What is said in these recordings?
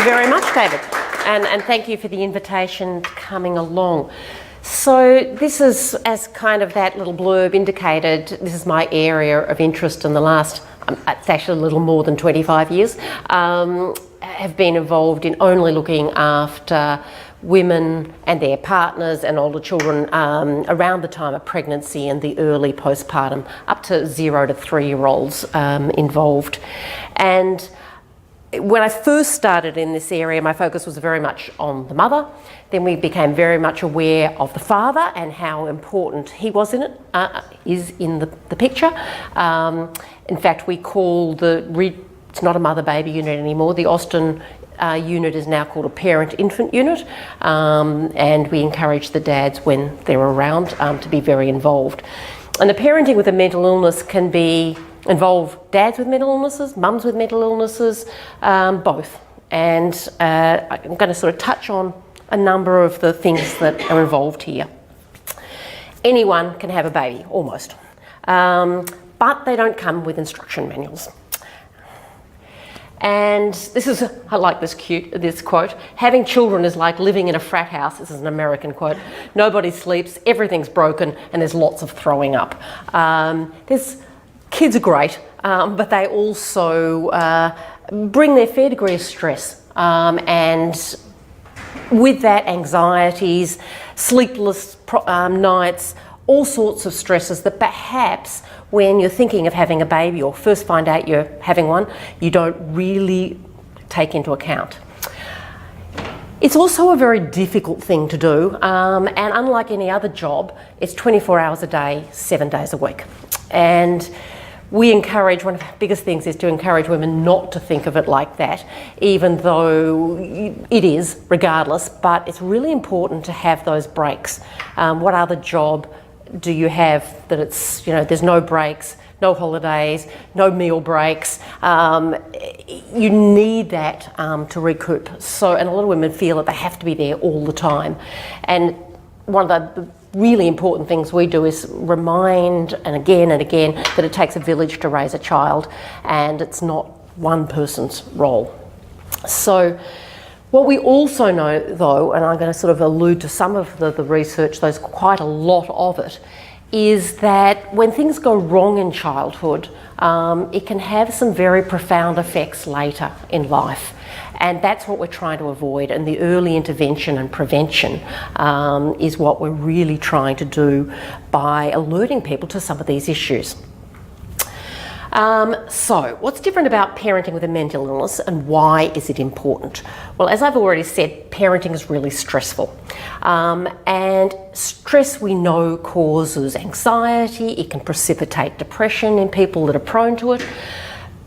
you very much, David. And thank you for the invitation coming along. So this is, as kind of that little blurb indicated, this is my area of interest in the last, it's actually a little more than 25 years, have been involved in only looking after women and their partners and older children around the time of pregnancy and the early postpartum, up to 0 to 3-year-olds involved. And when I first started in this area, my focus was very much on the mother. Then we became very much aware of the father and how important he was in it, is in the picture. In fact, we call it's not a mother-baby unit anymore. The Austin unit is now called a parent-infant unit, and we encourage the dads when they're around to be very involved. And the parenting with a mental illness can involve dads with mental illnesses, mums with mental illnesses, both. And I'm going to sort of touch on a number of the things that are involved here. Anyone can have a baby, almost, but they don't come with instruction manuals. And I like this quote, having children is like living in a frat house. This is an American quote. Nobody sleeps, everything's broken, and there's lots of throwing up. Kids are great, but they also bring their fair degree of stress. And with that, anxieties, sleepless nights, all sorts of stresses that perhaps when you're thinking of having a baby or first find out you're having one, you don't really take into account. It's also a very difficult thing to do, and unlike any other job, it's 24 hours a day, 7 days a week. And we encourage, one of the biggest things is to encourage women not to think of it like that, even though it is, regardless, but it's really important to have those breaks. What other job do you have that it's, there's no breaks, no holidays, no meal breaks? You need that to recoup. And a lot of women feel that they have to be there all the time. And one of the really important things we do is remind and again that it takes a village to raise a child, and it's not one person's role. So what we also know, though, and I'm going to sort of allude to some of the research, there's quite a lot of it, is that when things go wrong in childhood, it can have some very profound effects later in life. And that's what we're trying to avoid, and the early intervention and prevention is what we're really trying to do by alerting people to some of these issues. So what's different about parenting with a mental illness, and why is it important? Well, as I've already said, parenting is really stressful. And stress, we know, causes anxiety. It can precipitate depression in people that are prone to it.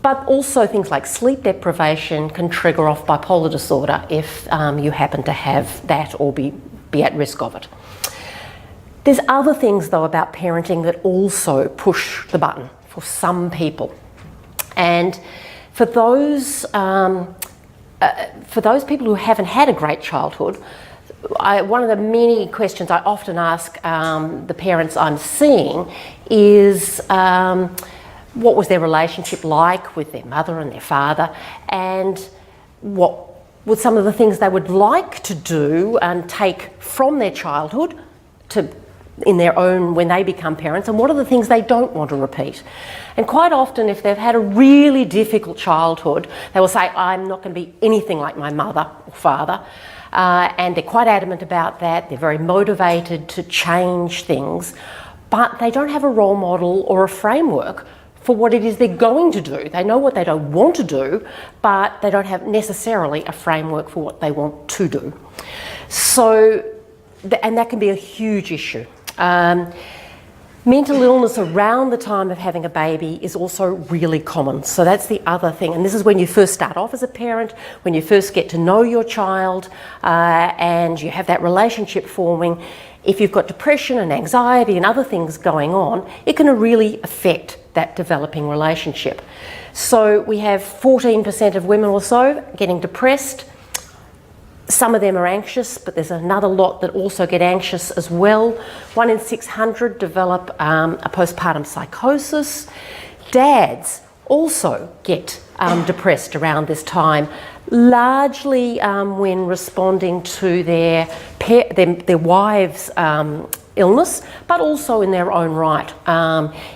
But also things like sleep deprivation can trigger off bipolar disorder if you happen to have that or be at risk of it. There's other things, though, about parenting that also push the button for some people. And for those people who haven't had a great childhood, one of the many questions I often ask the parents I'm seeing is, what was their relationship like with their mother and their father, and what were some of the things they would like to do and take from their childhood in their own when they become parents, and what are the things they don't want to repeat. And quite often, if they've had a really difficult childhood, they will say, I'm not going to be anything like my mother or father, and they're quite adamant about that. They're very motivated to change things, but they don't have a role model or a framework for what it is they're going to do. They know what they don't want to do, but they don't have necessarily a framework for what they want to do. So, and that can be a huge issue. Mental illness around the time of having a baby is also really common. So that's the other thing. And this is when you first start off as a parent, when you first get to know your child, and you have that relationship forming. If you've got depression and anxiety and other things going on, it can really affect that developing relationship. So we have 14% of women or so getting depressed. Some of them are anxious, but there's another lot that also get anxious as well. 1 in 600 develop a postpartum psychosis. Dads also get depressed around this time, largely when responding to their wives' illness, but also in their own right.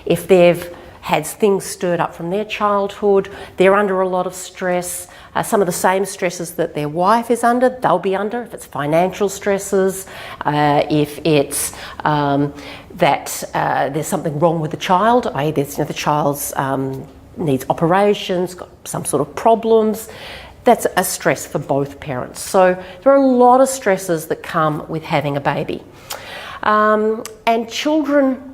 If they've had things stirred up from their childhood, they're under a lot of stress. Some of the same stresses that their wife is under, they'll be under. If it's financial stresses, if it's that there's something wrong with the child, i.e. the child's needs operations, got some sort of problems, that's a stress for both parents. So there are a lot of stresses that come with having a baby. And children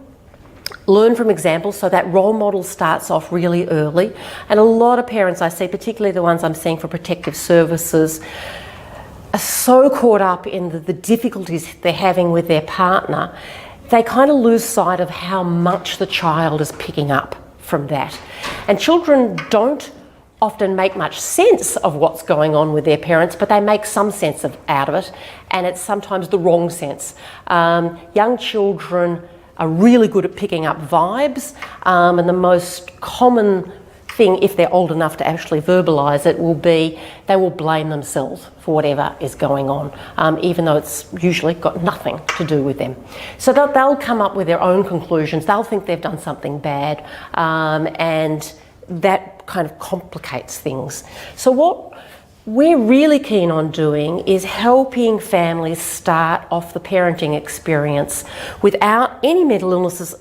learn from examples, so that role model starts off really early. And a lot of parents I see, particularly the ones I'm seeing for protective services, are so caught up in the difficulties they're having with their partner, they kind of lose sight of how much the child is picking up from that. And children don't often make much sense of what's going on with their parents, but they make some sense out of it, and it's sometimes the wrong sense. Young children are really good at picking up vibes, and the most common thing, if they're old enough to actually verbalise it, will be they will blame themselves for whatever is going on, even though it's usually got nothing to do with them. So they'll come up with their own conclusions. They'll think they've done something bad, and that kind of complicates things. So what we're really keen on doing is helping families start off the parenting experience without any mental illnesses,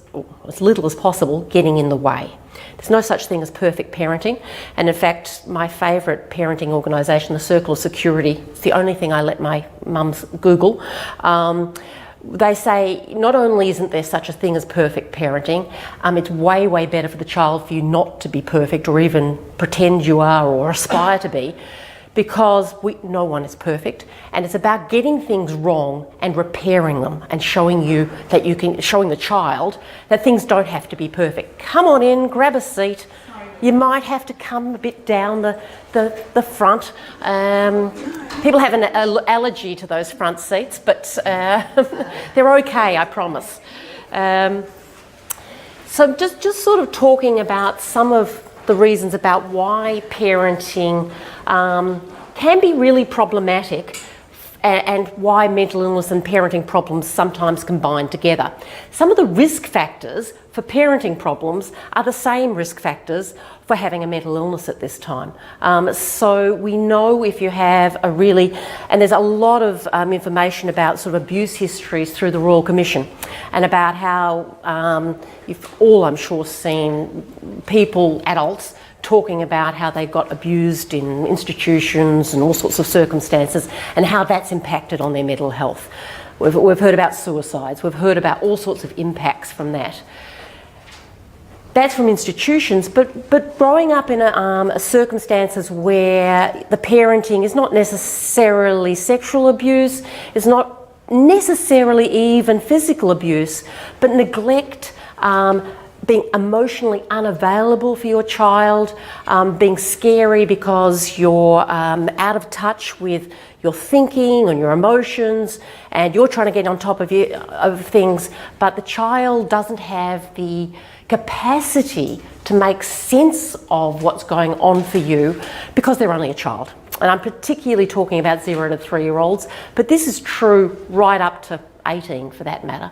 as little as possible, getting in the way. There's no such thing as perfect parenting, and in fact my favourite parenting organisation, the Circle of Security, it's the only thing I let my mums Google. They say not only isn't there such a thing as perfect parenting, it's way, way better for the child for you not to be perfect or even pretend you are or aspire to be, because no one is perfect, and it's about getting things wrong and repairing them and showing the child that things don't have to be perfect. Come on in, grab a seat. You might have to come a bit down the front. People have an allergy to those front seats, but they're okay, I promise. So just sort of talking about some of the reasons about why parenting can be really problematic, and why mental illness and parenting problems sometimes combine together. Some of the risk factors for parenting problems are the same risk factors for having a mental illness at this time. So we know if you have and there's a lot of information about sort of abuse histories through the Royal Commission, and about how you've all, I'm sure, seen adults, talking about how they got abused in institutions and all sorts of circumstances, and how that's impacted on their mental health. We've heard about suicides, we've heard about all sorts of impacts from that. That's from institutions, but growing up in circumstances where the parenting is not necessarily sexual abuse, is not necessarily even physical abuse, but neglect, being emotionally unavailable for your child, being scary because you're out of touch with your thinking and your emotions, and you're trying to get on top of things, but the child doesn't have the capacity to make sense of what's going on for you because they're only a child. And I'm particularly talking about 0 to 3-year-olds, but this is true right up to 18 for that matter.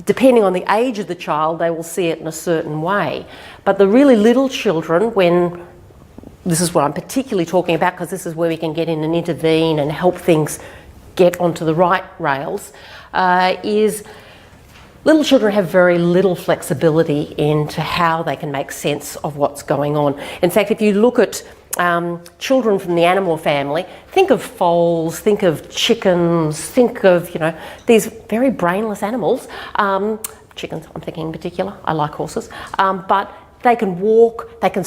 Depending on the age of the child, they will see it in a certain way. But the really little children, this is what I'm particularly talking about, because this is where we can get in and intervene and help things get onto the right rails, is little children have very little flexibility into how they can make sense of what's going on. In fact, if you look at children from the animal family, think of foals, think of chickens, think of, these very brainless animals. Chickens, I'm thinking in particular. I like horses. But they can walk, they can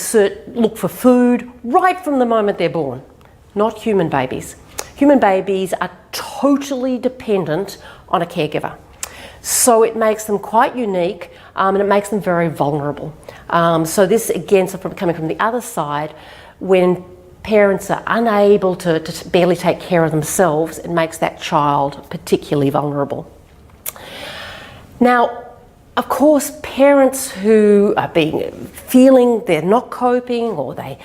look for food right from the moment they're born. Not human babies. Human babies are totally dependent on a caregiver. So it makes them quite unique, and it makes them very vulnerable. So this, again, coming from the other side, when parents are unable to barely take care of themselves, it makes that child particularly vulnerable. Now, Of course, parents who are feeling they're not coping, or they're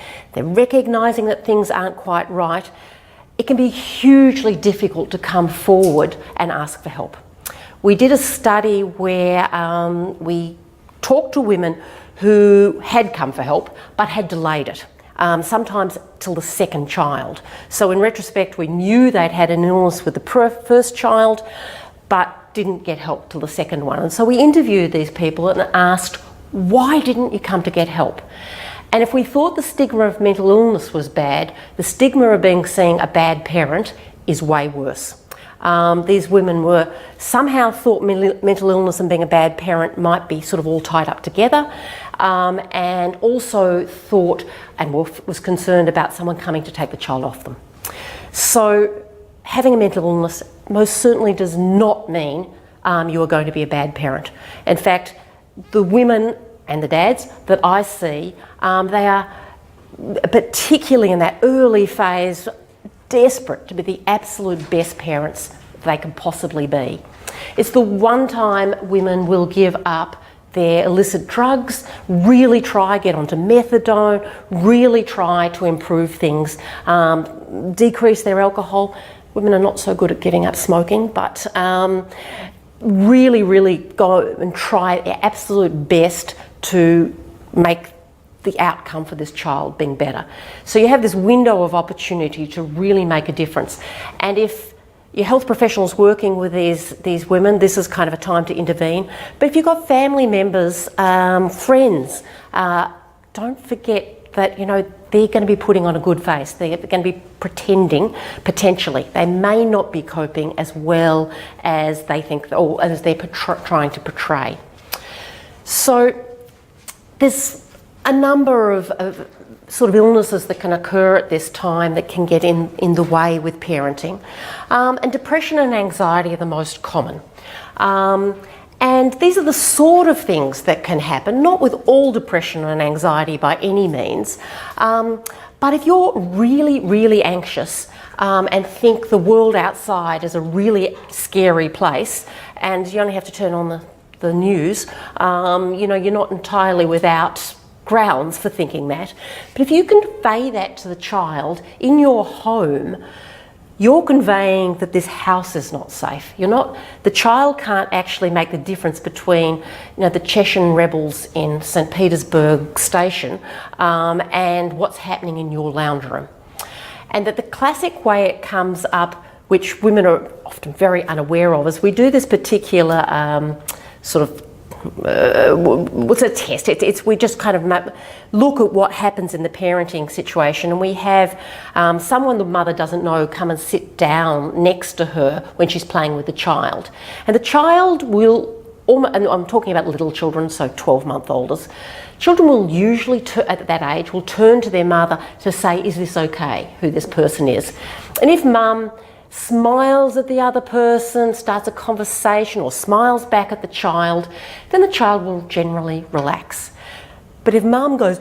recognising that things aren't quite right, it can be hugely difficult to come forward and ask for help. We did a study where we talked to women who had come for help but had delayed it, sometimes till the second child. So in retrospect, we knew they'd had an illness with the first child, but didn't get help till the second one. And so we interviewed these people and asked, why didn't you come to get help? And if we thought the stigma of mental illness was bad, the stigma of seen a bad parent is way worse. These women were somehow thought mental illness and being a bad parent might be sort of all tied up together, and also thought and was concerned about someone coming to take the child off them. So having a mental illness most certainly does not mean you are going to be a bad parent. In fact, the women and the dads that I see, they are, particularly in that early phase, desperate to be the absolute best parents they can possibly be. It's the one time women will give up their illicit drugs, really try get onto methadone, really try to improve things, decrease their alcohol. Women are not so good at giving up smoking, but really go and try their absolute best to make the outcome for this child being better. So you have this window of opportunity to really make a difference. And if your health professional's working with these women, this is kind of a time to intervene. But if you've got family members, friends, don't forget that, they're going to be putting on a good face. They're going to be pretending, potentially. They may not be coping as well as they think, or as they're trying to portray. So there's a number of sort of illnesses that can occur at this time that can get in the way with parenting. And depression and anxiety are the most common. And these are the sort of things that can happen, not with all depression and anxiety by any means, but if you're really anxious and think the world outside is a really scary place, and you only have to turn on the news, you're not entirely without grounds for thinking that. But if you convey that to the child in your home, you're conveying that this house is not safe. The child can't actually make the difference between the Chechen rebels in St. Petersburg station and what's happening in your lounge room. And that the classic way it comes up, which women are often very unaware of, is we do this particular what's a test? We just kind of look at what happens in the parenting situation, and we have someone the mother doesn't know come and sit down next to her when she's playing with the child. And the child will, and I'm talking about little children, so 12-month-olds, children will usually, at that age, will turn to their mother to say, is this okay, who this person is? And if mum smiles at the other person, starts a conversation, or smiles back at the child, then the child will generally relax. But if mum goes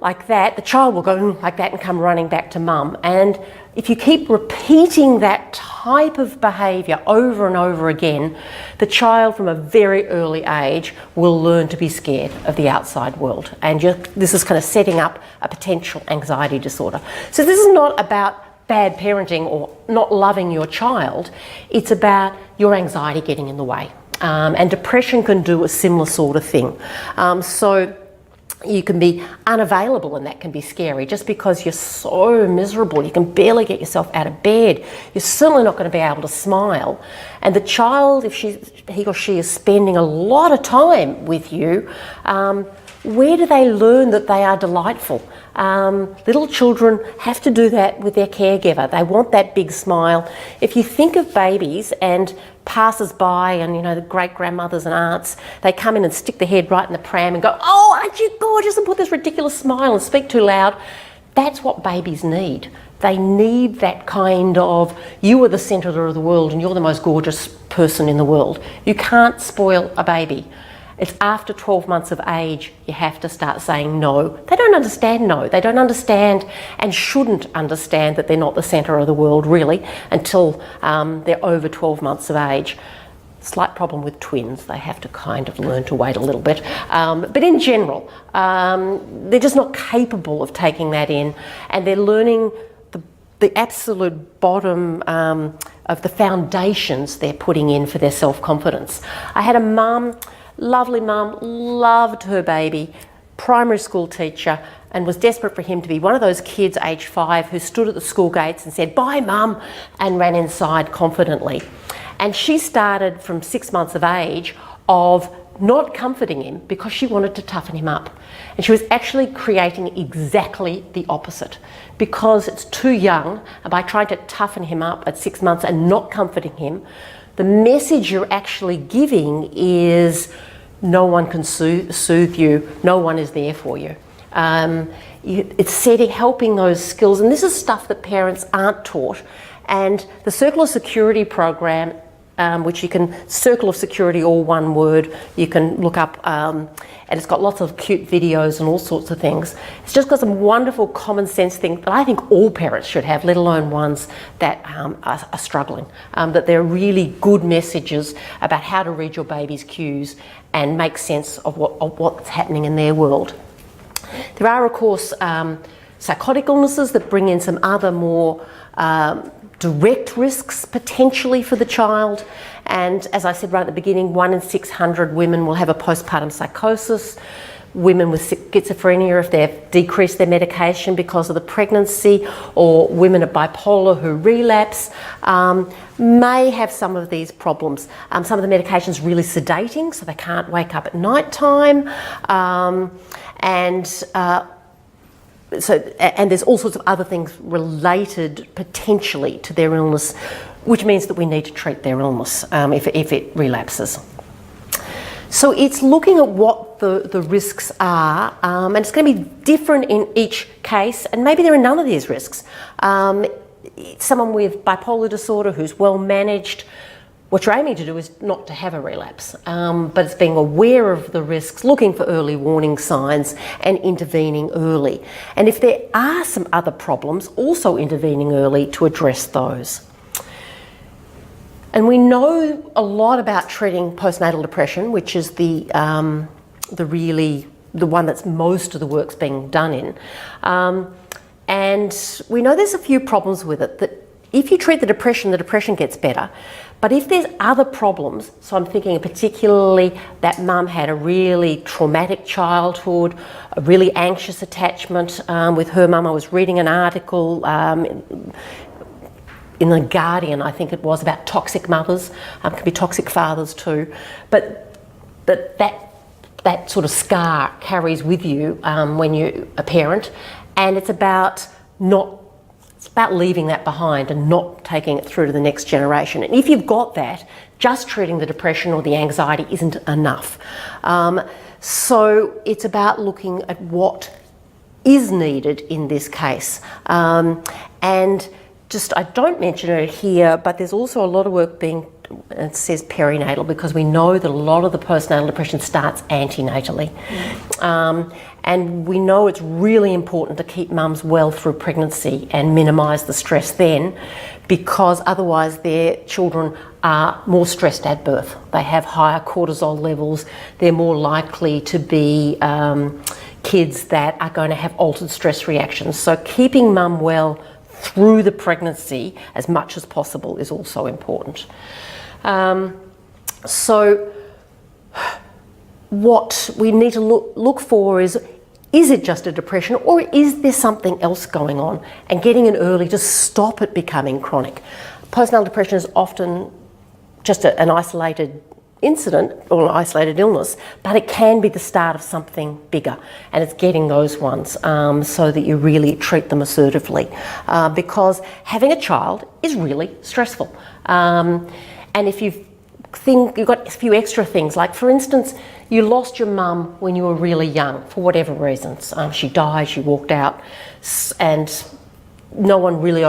like that, the child will go like that and come running back to mum. And if you keep repeating that type of behaviour over and over again, the child from a very early age will learn to be scared of the outside world. And this is kind of setting up a potential anxiety disorder. So this is not about bad parenting or not loving your child, it's about your anxiety getting in the way. And depression can do a similar sort of thing. So you can be unavailable, and that can be scary. Just because you're so miserable, you can barely get yourself out of bed, you're certainly not going to be able to smile. And the child, if he or she is spending a lot of time with you, where do they learn that they are delightful? Little children have to do that with their caregiver. They want that big smile. If you think of babies and passers-by and, the great-grandmothers and aunts, they come in and stick their head right in the pram and go, oh, aren't you gorgeous, and put this ridiculous smile and speak too loud. That's what babies need. They need that kind of, you are the centre of the world and you're the most gorgeous person in the world. You can't spoil a baby. It's after 12 months of age you have to start saying no. They don't understand no. They don't understand and shouldn't understand that they're not the centre of the world really until they're over 12 months of age. Slight problem with twins. They have to kind of learn to wait a little bit. But in general, they're just not capable of taking that in, and they're learning the absolute bottom of the foundations they're putting in for their self-confidence. I had a mum, lovely mum, loved her baby, primary school teacher, and was desperate for him to be one of those kids aged 5 who stood at the school gates and said, "Bye, Mum," and ran inside confidently. And she started from 6 months of age of not comforting him because she wanted to toughen him up. And she was actually creating exactly the opposite, because it's too young, and by trying to toughen him up at 6 months and not comforting him, the message you're actually giving is no one can soothe you, no one is there for you. It's helping those skills, and this is stuff that parents aren't taught. And the Circle of Security program, which you can, Circle of Security, all one word, you can look up, and it's got lots of cute videos and all sorts of things. It's just got some wonderful common sense things that I think all parents should have, let alone ones that are struggling. That they're really good messages about how to read your baby's cues and make sense of what's happening in their world. There are, of course, psychotic illnesses that bring in some other more direct risks potentially for the child. And as I said right at the beginning, 1 in 600 women will have a postpartum psychosis. Women with schizophrenia, if they've decreased their medication because of the pregnancy, or women of bipolar who relapse, may have some of these problems. Some of the medication's really sedating, so they can't wake up at night time. And there's all sorts of other things related potentially to their illness, which means that we need to treat their illness if it relapses. So it's looking at what the risks are, and it's going to be different in each case, and maybe there are none of these risks. Someone with bipolar disorder who's well managed, what you're aiming to do is not to have a relapse, but it's being aware of the risks, looking for early warning signs and intervening early. And if there are some other problems, also intervening early to address those. And we know a lot about treating postnatal depression, which is the one that's most of the work's being done in. And we know there's a few problems with it, that if you treat the depression gets better. But if there's other problems, so I'm thinking particularly that mum had a really traumatic childhood, a really anxious attachment with her mum. I was reading an article in The Guardian, I think it was, about toxic mothers, can be toxic fathers too. But that sort of scar carries with you when you're a parent, and it's about leaving that behind and not taking it through to the next generation. And if you've got that, just treating the depression or the anxiety isn't enough. So it's about looking at what is needed in this case. And just, I don't mention it here, but there's also a lot of work being, it says perinatal, because we know that a lot of the postnatal depression starts antenatally. And we know it's really important to keep mums well through pregnancy and minimise the stress then, because otherwise their children are more stressed at birth. They have higher cortisol levels. They're more likely to be kids that are going to have altered stress reactions. So keeping mum well through the pregnancy as much as possible is also important. So what we need to look for is it just a depression, or is there something else going on? And getting in early to stop it becoming chronic. Postnatal depression is often just an isolated incident or an isolated illness, but it can be the start of something bigger, and it's getting those ones so that you really treat them assertively, because having a child is really stressful. And if you've got a few extra things, like for instance, you lost your mum when you were really young for whatever reasons. She died, she walked out, and no one really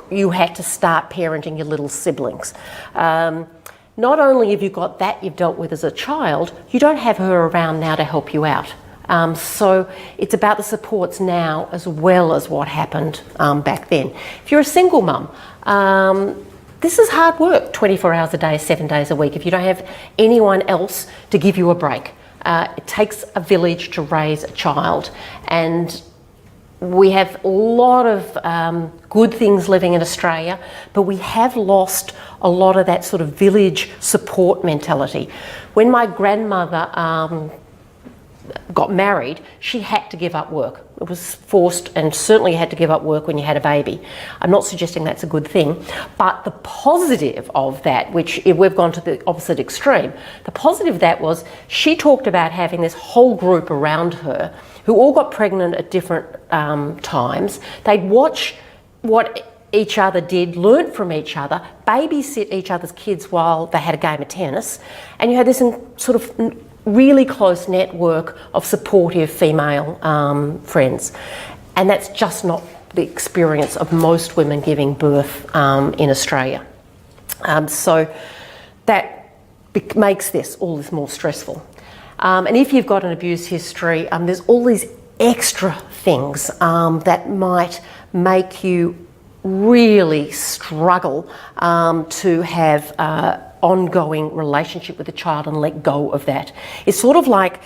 you had to start parenting your little siblings. Not only have you got that you've dealt with as a child, you don't have her around now to help you out. So it's about the supports now as well as what happened back then. If you're a single mum, this is hard work, 24 hours a day, 7 days a week, if you don't have anyone else to give you a break. It takes a village to raise a child, and we have a lot of good things living in Australia, but we have lost a lot of that sort of village support mentality. When my grandmother got married, she had to give up work. It was forced, and certainly you had to give up work when you had a baby. I'm not suggesting that's a good thing, but the positive of that, which if we've gone to the opposite extreme, the positive of that was she talked about having this whole group around her who all got pregnant at different times. They'd watch what each other did, learn from each other, babysit each other's kids while they had a game of tennis, and you had this sort of really close network of supportive female friends. And that's just not the experience of most women giving birth in Australia. So that makes all this more stressful. And if you've got an abuse history, there's all these extra things that might make you really struggle to have ongoing relationship with the child and let go of that. It's sort of like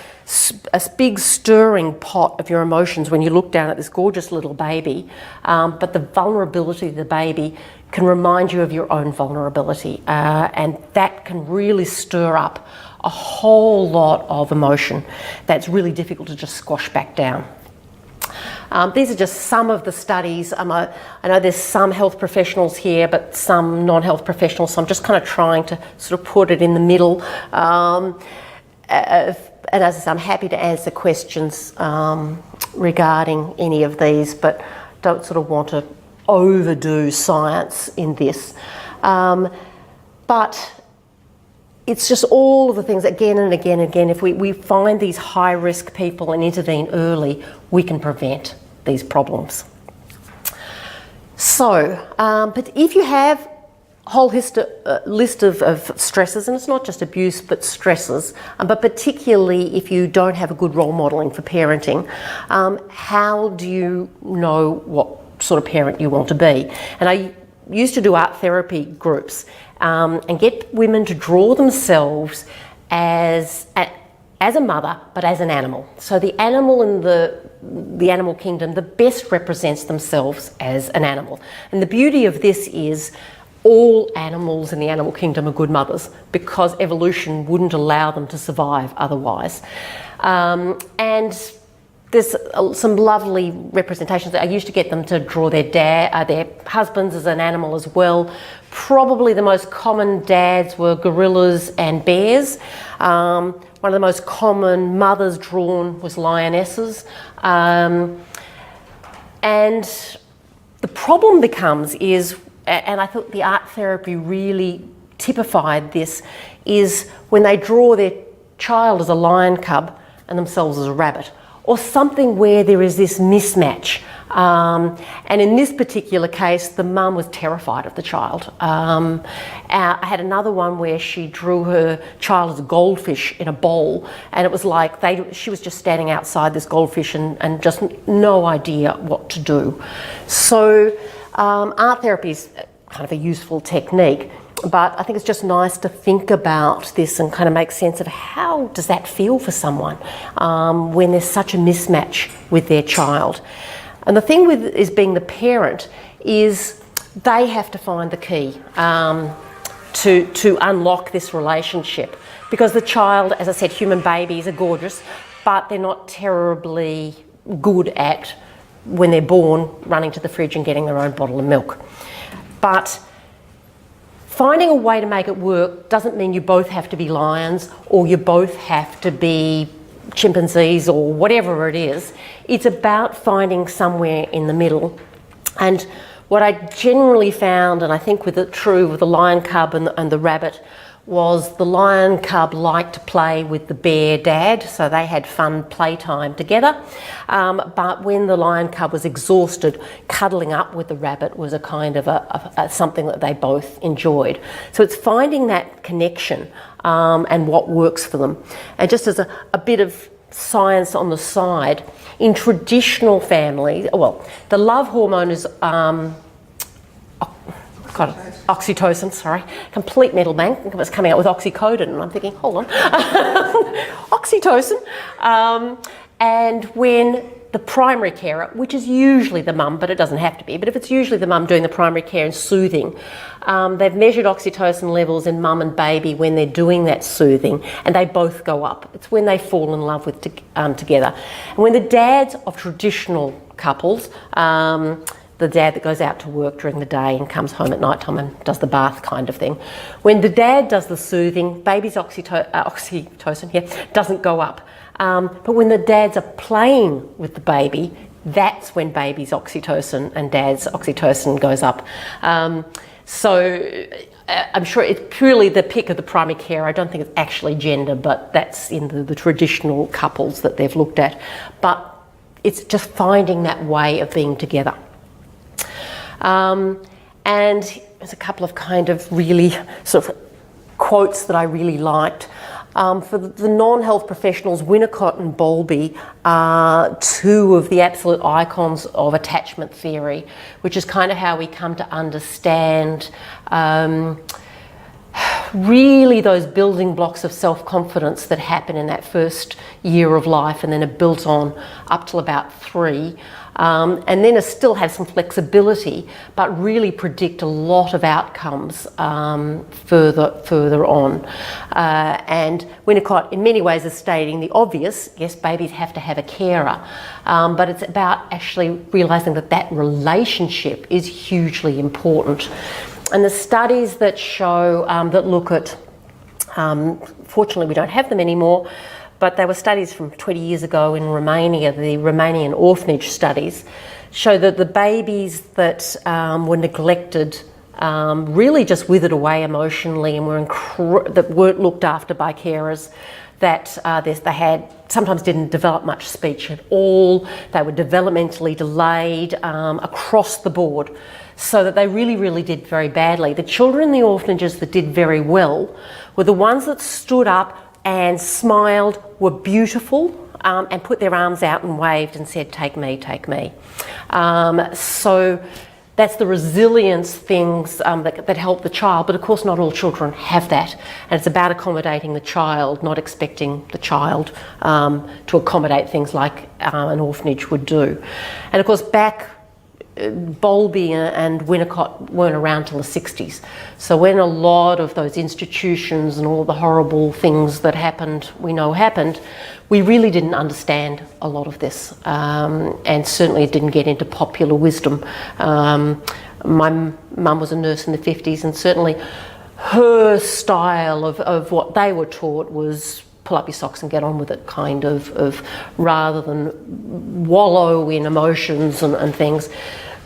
a big stirring pot of your emotions when you look down at this gorgeous little baby, but the vulnerability of the baby can remind you of your own vulnerability, and that can really stir up a whole lot of emotion that's really difficult to just squash back down. These are just some of the studies. I know there's some health professionals here, but some non-health professionals, so I'm just kind of trying to sort of put it in the middle. And as I say, I'm happy to answer questions regarding any of these, but don't sort of want to overdo science in this. But it's just all of the things again and again and again. If we find these high-risk people and intervene early, we can prevent these problems. So, but if you have a whole list of stresses, and it's not just abuse but stresses, but particularly if you don't have a good role modelling for parenting, how do you know what sort of parent you want to be? And I used to do art therapy groups and get women to draw themselves as a mother, but as an animal. So the animal in the animal kingdom, the best represents themselves as an animal. And the beauty of this is all animals in the animal kingdom are good mothers because evolution wouldn't allow them to survive otherwise. And there's some lovely representations. I used to get them to draw their husbands as an animal as well. Probably the most common dads were gorillas and bears. One of the most common mothers drawn was lionesses. And the problem becomes and I thought the art therapy really typified this, is when they draw their child as a lion cub and themselves as a rabbit, or something where there is this mismatch. And in this particular case, the mum was terrified of the child. I had another one where she drew her child as a goldfish in a bowl, and it was like she was just standing outside this goldfish and just no idea what to do. So art therapy is kind of a useful technique, but I think it's just nice to think about this and kind of make sense of how does that feel for someone when there's such a mismatch with their child. And the thing is being the parent is they have to find the key to unlock this relationship, because the child, as I said, human babies are gorgeous, but they're not terribly good at, when they're born, running to the fridge and getting their own bottle of milk. But finding a way to make it work doesn't mean you both have to be lions or you both have to be chimpanzees or whatever it is. It's about finding somewhere in the middle. And what I generally found, and I think with the lion cub and the rabbit, was the lion cub liked to play with the bear dad, so they had fun playtime together. But when the lion cub was exhausted, cuddling up with the rabbit was a kind of something that they both enjoyed. So it's finding that connection and what works for them. And just as a bit of science on the side, in traditional families, well, the love hormone is got oxytocin, sorry, complete mental blank. It was coming out with oxycodone, and I'm thinking, hold on, oxytocin. And when the primary carer, which is usually the mum, but it doesn't have to be, but if it's usually the mum doing the primary care and soothing, they've measured oxytocin levels in mum and baby when they're doing that soothing, and they both go up. It's when they fall in love with together. And when the dads of traditional couples, the dad that goes out to work during the day and comes home at night time and does the bath kind of thing. When the dad does the soothing, baby's oxytocin doesn't go up. But when the dads are playing with the baby, that's when baby's oxytocin and dad's oxytocin goes up. So I'm sure it's purely the pick of the primary care. I don't think it's actually gender, but that's in the traditional couples that they've looked at. But it's just finding that way of being together. And there's a couple of kind of really sort of quotes that I really liked. For the non-health professionals, Winnicott and Bowlby are two of the absolute icons of attachment theory, which is kind of how we come to understand really those building blocks of self-confidence that happen in that first year of life and then are built on up till about 3. And then still have some flexibility, but really predict a lot of outcomes further on. And Winnicott, in many ways, is stating the obvious. Yes, babies have to have a carer, but it's about actually realising that that relationship is hugely important. And the studies that show, that look at, fortunately we don't have them anymore, but they were studies from 20 years ago in Romania, the Romanian orphanage studies, show that the babies that were neglected really just withered away emotionally and that weren't looked after by carers, that they had sometimes didn't develop much speech at all, they were developmentally delayed across the board, so that they really did very badly. The children in the orphanages that did very well were the ones that stood up and smiled, were beautiful, and put their arms out and waved and said, take me, take me. So that's the resilience things that help the child, but of course not all children have that. And it's about accommodating the child, not expecting the child to accommodate things like an orphanage would do. And of course Bowlby and Winnicott weren't around till the 60s. So when a lot of those institutions and all the horrible things that happened, we really didn't understand a lot of this. And certainly it didn't get into popular wisdom. My mum was a nurse in the 50s, and certainly her style of what they were taught was pull up your socks and get on with it, kind of rather than wallow in emotions and things,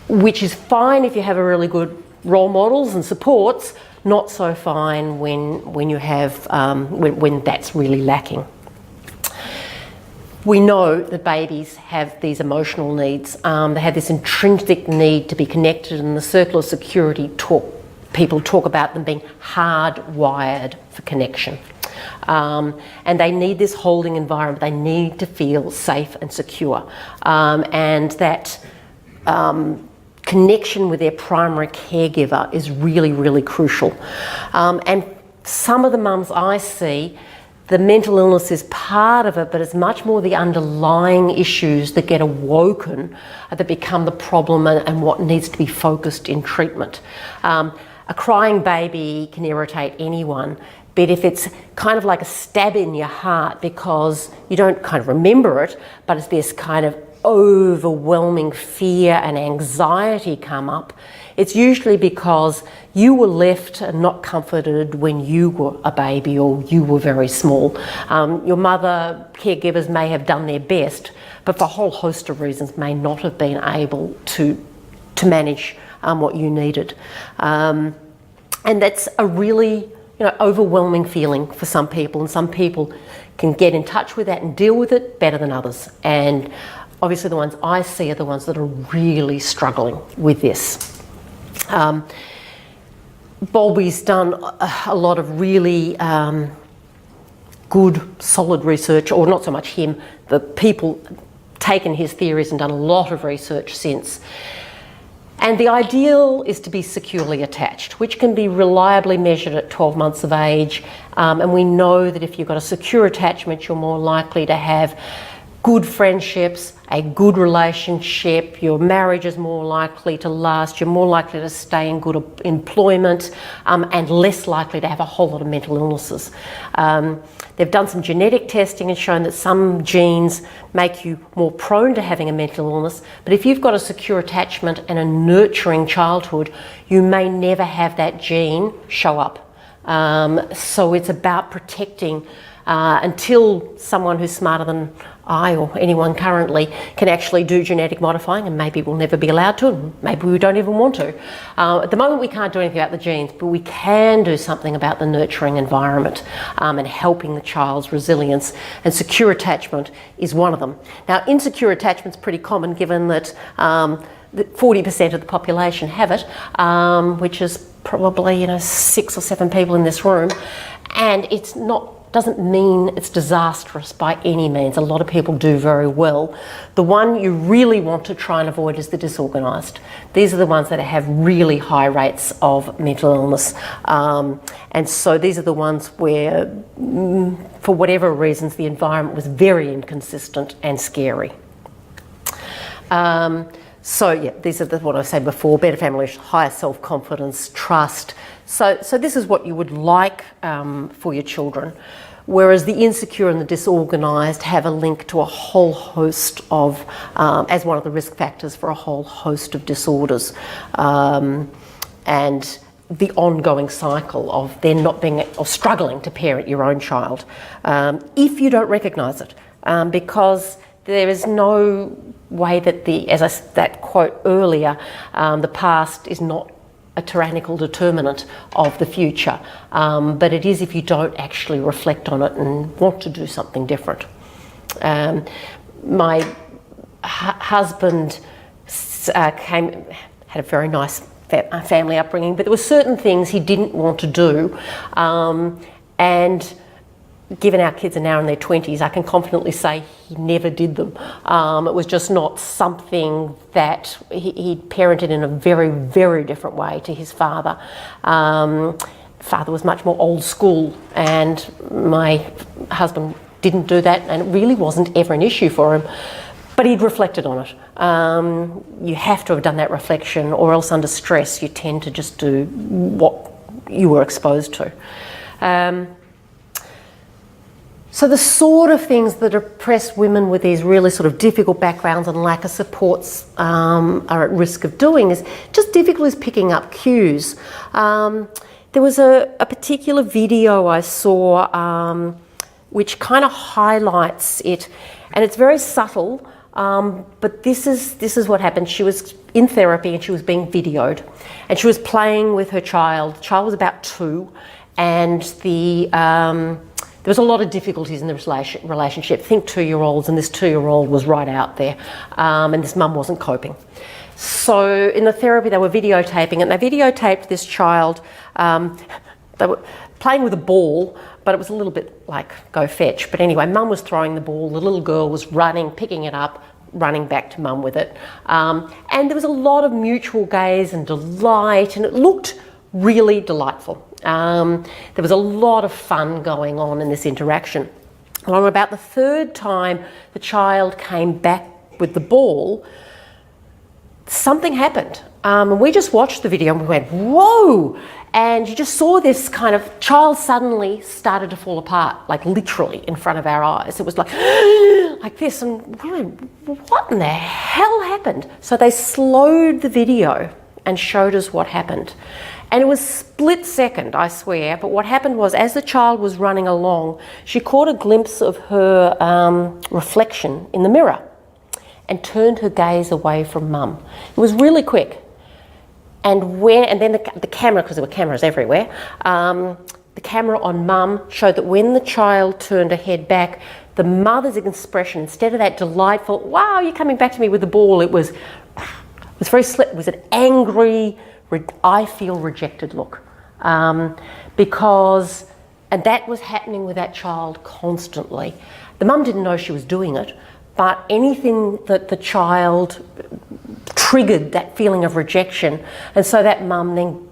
which is fine if you have a really good role models and supports, not so fine when you have when that's really lacking. We know that babies have these emotional needs. They have this intrinsic need to be connected, and the circle of security people talk about them being hardwired for connection. And they need this holding environment. They need to feel safe and secure. And that connection with their primary caregiver is really crucial. And some of the mums I see, the mental illness is part of it, but it's much more the underlying issues that get awoken that become the problem and what needs to be focused in treatment. A crying baby can irritate anyone, but if it's kind of like a stab in your heart because you don't kind of remember it, but it's this kind of overwhelming fear and anxiety come up, it's usually because you were left and not comforted when you were a baby or you were very small. Your mother, caregivers may have done their best, but for a whole host of reasons may not have been able to manage what you needed. And that's a really overwhelming feeling for some people, and some people can get in touch with that and deal with it better than others. And obviously the ones I see are the ones that are really struggling with this. Bowlby's done a lot of really good, solid research, or not so much him, the people taken his theories and done a lot of research since. And the ideal is to be securely attached, which can be reliably measured at 12 months of age. And we know that if you've got a secure attachment, you're more likely to have good friendships, a good relationship, your marriage is more likely to last, you're more likely to stay in good employment, and less likely to have a whole lot of mental illnesses. They've done some genetic testing and shown that some genes make you more prone to having a mental illness, but if you've got a secure attachment and a nurturing childhood, you may never have that gene show up. So it's about protecting until someone who's smarter than I or anyone currently can actually do genetic modifying, and maybe we'll never be allowed to, and maybe we don't even want to. At the moment we can't do anything about the genes, but we can do something about the nurturing environment and helping the child's resilience, and secure attachment is one of them. Now, insecure attachment's pretty common given that 40% of the population have it, which is probably 6 or 7 people in this room, and doesn't mean it's disastrous by any means. A lot of people do very well. The one you really want to try and avoid is the disorganised. These are the ones that have really high rates of mental illness. And so these are the ones where, for whatever reasons, the environment was very inconsistent and scary. So yeah, these are what I said before: better families, higher self-confidence, trust. So this is what you would like for your children, whereas the insecure and the disorganised have a link to a whole host of, as one of the risk factors for a whole host of disorders, and the ongoing cycle of there not being or struggling to parent your own child if you don't recognise it, because there is no way that that quote earlier, the past is not a tyrannical determinant of the future, but it is if you don't actually reflect on it and want to do something different. My husband had a very nice family upbringing, but there were certain things he didn't want to do, and given our kids are now in their 20s, I can confidently say he never did them. It was just not something that he parented in a very, very different way to his father. Father was much more old school, and my husband didn't do that, and it really wasn't ever an issue for him. But he'd reflected on it. You have to have done that reflection, or else under stress you tend to just do what you were exposed to. So the sort of things that oppress women with these really sort of difficult backgrounds and lack of supports are at risk of doing is just difficulties picking up cues. There was a particular video I saw which kind of highlights it, and it's very subtle, but this is what happened. She was in therapy and she was being videoed, and she was playing with her child. The child was about 2, and there was a lot of difficulties in the relationship. Think 2-year-olds, and this 2-year-old was right out there, and this mum wasn't coping. So in the therapy they were videotaping, and they videotaped this child. They were playing with a ball, but it was a little bit like go fetch. But anyway, mum was throwing the ball, the little girl was running, picking it up, running back to mum with it. And there was a lot of mutual gaze and delight, and it looked really delightful. There was a lot of fun going on in this interaction. And on about the 3rd time the child came back with the ball, something happened. And we just watched the video and we went, whoa! And you just saw this kind of child suddenly started to fall apart, like literally in front of our eyes. It was like, like this, and we're like, what in the hell happened? So they slowed the video and showed us what happened. And it was split second, I swear, but what happened was, as the child was running along, she caught a glimpse of her reflection in the mirror and turned her gaze away from mum. It was really quick. And then the camera, because there were cameras everywhere, the camera on mum showed that when the child turned her head back, the mother's expression, instead of that delightful, wow, you're coming back to me with the ball, it was very slick. It was an angry, I feel rejected look, because, and that was happening with that child constantly. The mum didn't know she was doing it, but anything that the child triggered that feeling of rejection. And so that mum then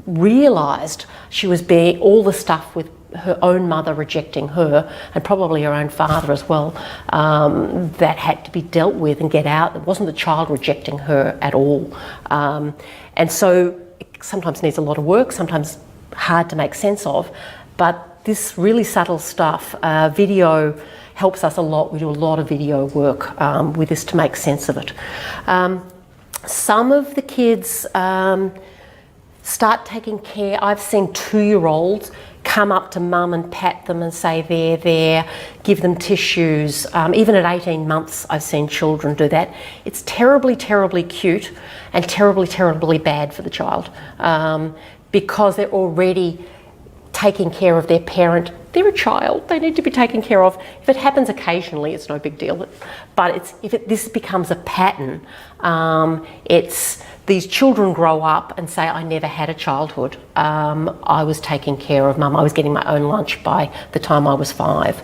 realised she was being all the stuff with her own mother rejecting her, and probably her own father as well, that had to be dealt with and get out. It wasn't the child rejecting her at all. And so it sometimes needs a lot of work, sometimes hard to make sense of, but this really subtle stuff, video helps us a lot. We do a lot of video work with this to make sense of it. Some of the kids start taking care. I've seen 2-year-olds come up to mum and pat them and say they're there, give them tissues. Even at 18 months I've seen children do that. It's terribly, terribly cute and terribly, terribly bad for the child, because they're already taking care of their parent. They're a child, they need to be taken care of. If it happens occasionally, it's no big deal. But this becomes a pattern, these children grow up and say, I never had a childhood. I was taking care of mum. I was getting my own lunch by the time I was 5.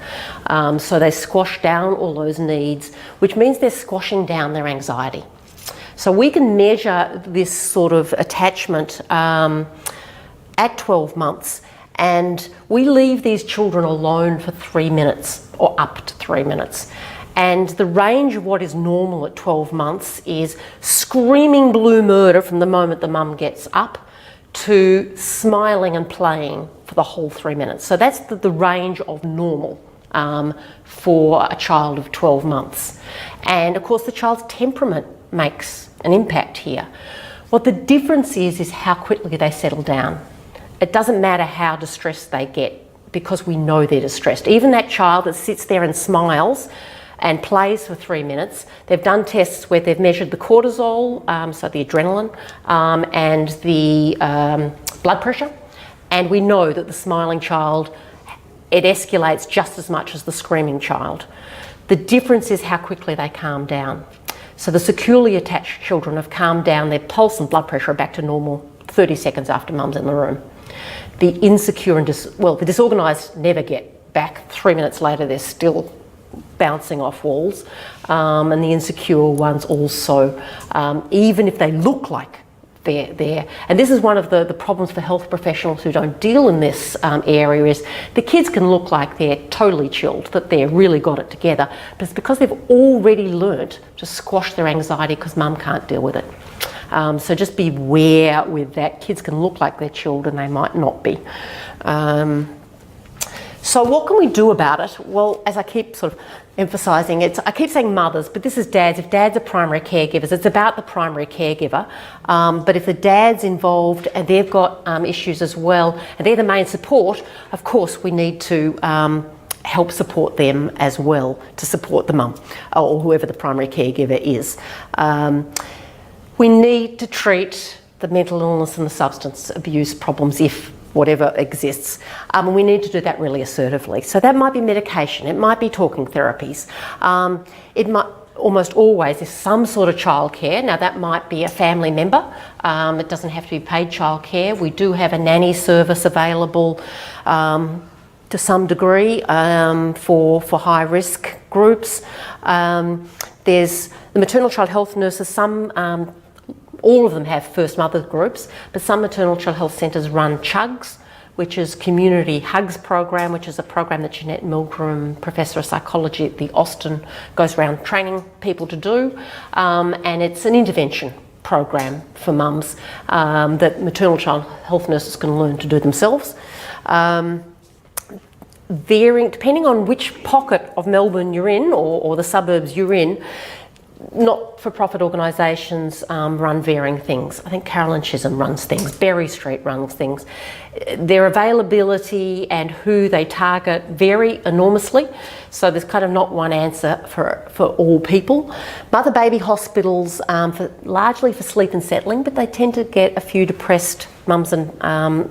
So they squash down all those needs, which means they're squashing down their anxiety. So we can measure this sort of attachment at 12 months, and we leave these children alone for 3 minutes or up to 3 minutes. And the range of what is normal at 12 months is screaming blue murder from the moment the mum gets up to smiling and playing for the whole 3 minutes. So that's the range of normal for a child of 12 months. And of course the child's temperament makes an impact here. What the difference is how quickly they settle down. It doesn't matter how distressed they get, because we know they're distressed. Even that child that sits there and smiles and plays for 3 minutes, they've done tests where they've measured the cortisol, so the adrenaline, and the blood pressure, and we know that the smiling child, it escalates just as much as the screaming child. The difference is how quickly they calm down. So the securely attached children have calmed down, their pulse and blood pressure are back to normal 30 seconds after mum's in the room. The insecure and the disorganised never get back. 3 minutes later they're still bouncing off walls, and the insecure ones also, even if they look like they're there. And this is one of the problems for health professionals who don't deal in this area, is the kids can look like they're totally chilled, that they've really got it together, but it's because they've already learnt to squash their anxiety because mum can't deal with it. So just beware with that. Kids can look like they're chilled and they might not be. So what can we do about it? Well, as I keep sort of emphasising, I keep saying mothers, but this is dads. If dads are primary caregivers, it's about the primary caregiver. But if the dad's involved and they've got issues as well, and they're the main support, of course we need to help support them as well, to support the mum or whoever the primary caregiver is. We need to treat the mental illness and the substance abuse problems, if whatever exists. And we need to do that really assertively. So that might be medication, it might be talking therapies. It might almost always is some sort of childcare. Now that might be a family member. It doesn't have to be paid childcare. We do have a nanny service available to some degree for high risk groups. There's the maternal child health nurses, all of them have first mother groups, but some maternal child health centres run CHUGs, which is Community Hugs Program, which is a program that Jeanette Milgram, Professor of Psychology at the Austin, goes around training people to do. And it's an intervention program for mums that maternal child health nurses can learn to do themselves. Depending on which pocket of Melbourne you're in or the suburbs you're in, not-for-profit organisations run varying things. I think Carolyn Chisholm runs things, Berry Street runs things. Their availability and who they target vary enormously, so there's kind of not one answer for all people. Mother-baby hospitals, largely for sleep and settling, but they tend to get a few depressed mums and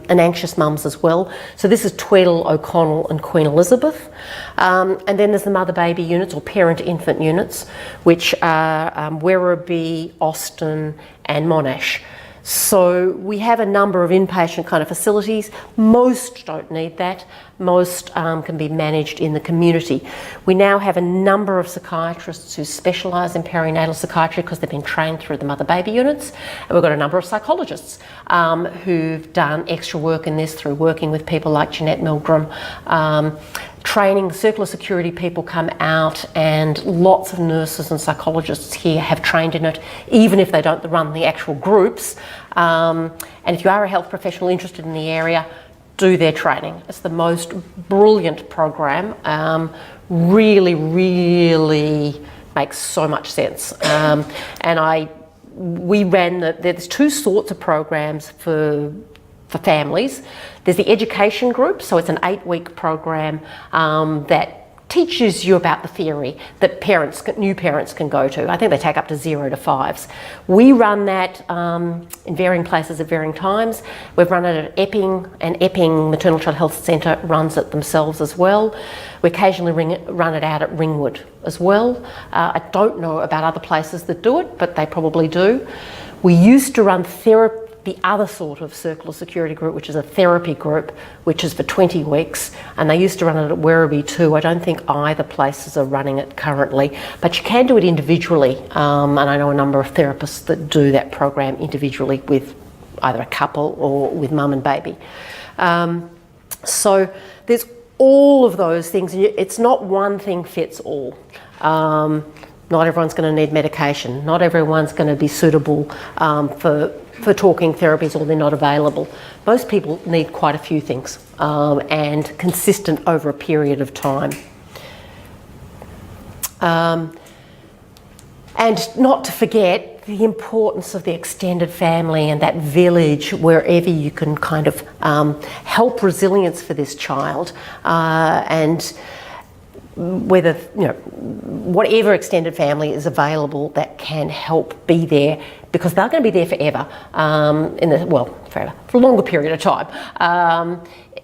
anxious mums as well. So this is Tweedle, O'Connell and Queen Elizabeth. And then there's the mother-baby units or parent-infant units, which are Werribee, Austin and Monash. So we have a number of inpatient kind of facilities. Most don't need that. Most can be managed in the community. We now have a number of psychiatrists who specialise in perinatal psychiatry because they've been trained through the mother-baby units. And we've got a number of psychologists who've done extra work in this through working with people like Jeanette Milgram. Training, circular security people come out, and lots of nurses and psychologists here have trained in it, even if they don't run the actual groups. And if you are a health professional interested in the area, do their training. It's the most brilliant program. Really, really makes so much sense. We ran there's two sorts of programs for families. There's the education group, so it's an 8-week program that teaches you about the theory that new parents can go to. I think they take up to 0 to 5s. We run that in varying places at varying times. We've run it at Epping, and Epping Maternal Child Health Centre runs it themselves as well. We occasionally run it out at Ringwood as well. I don't know about other places that do it, but they probably do. We used to run the other sort of circular security group, which is a therapy group, which is for 20 weeks, and they used to run it at Werribee too. I don't think either places are running it currently, but you can do it individually, and I know a number of therapists that do that program individually with either a couple or with mum and baby. So there's all of those things. It's not one thing fits all. Not everyone's going to need medication. Not everyone's going to be suitable for talking therapies, or they're not available. Most people need quite a few things and consistent over a period of time. And not to forget the importance of the extended family and that village wherever you can kind of help resilience for this child, and whether, whatever extended family is available that can help be there, because they're going to be there forever, forever, for a longer period of time.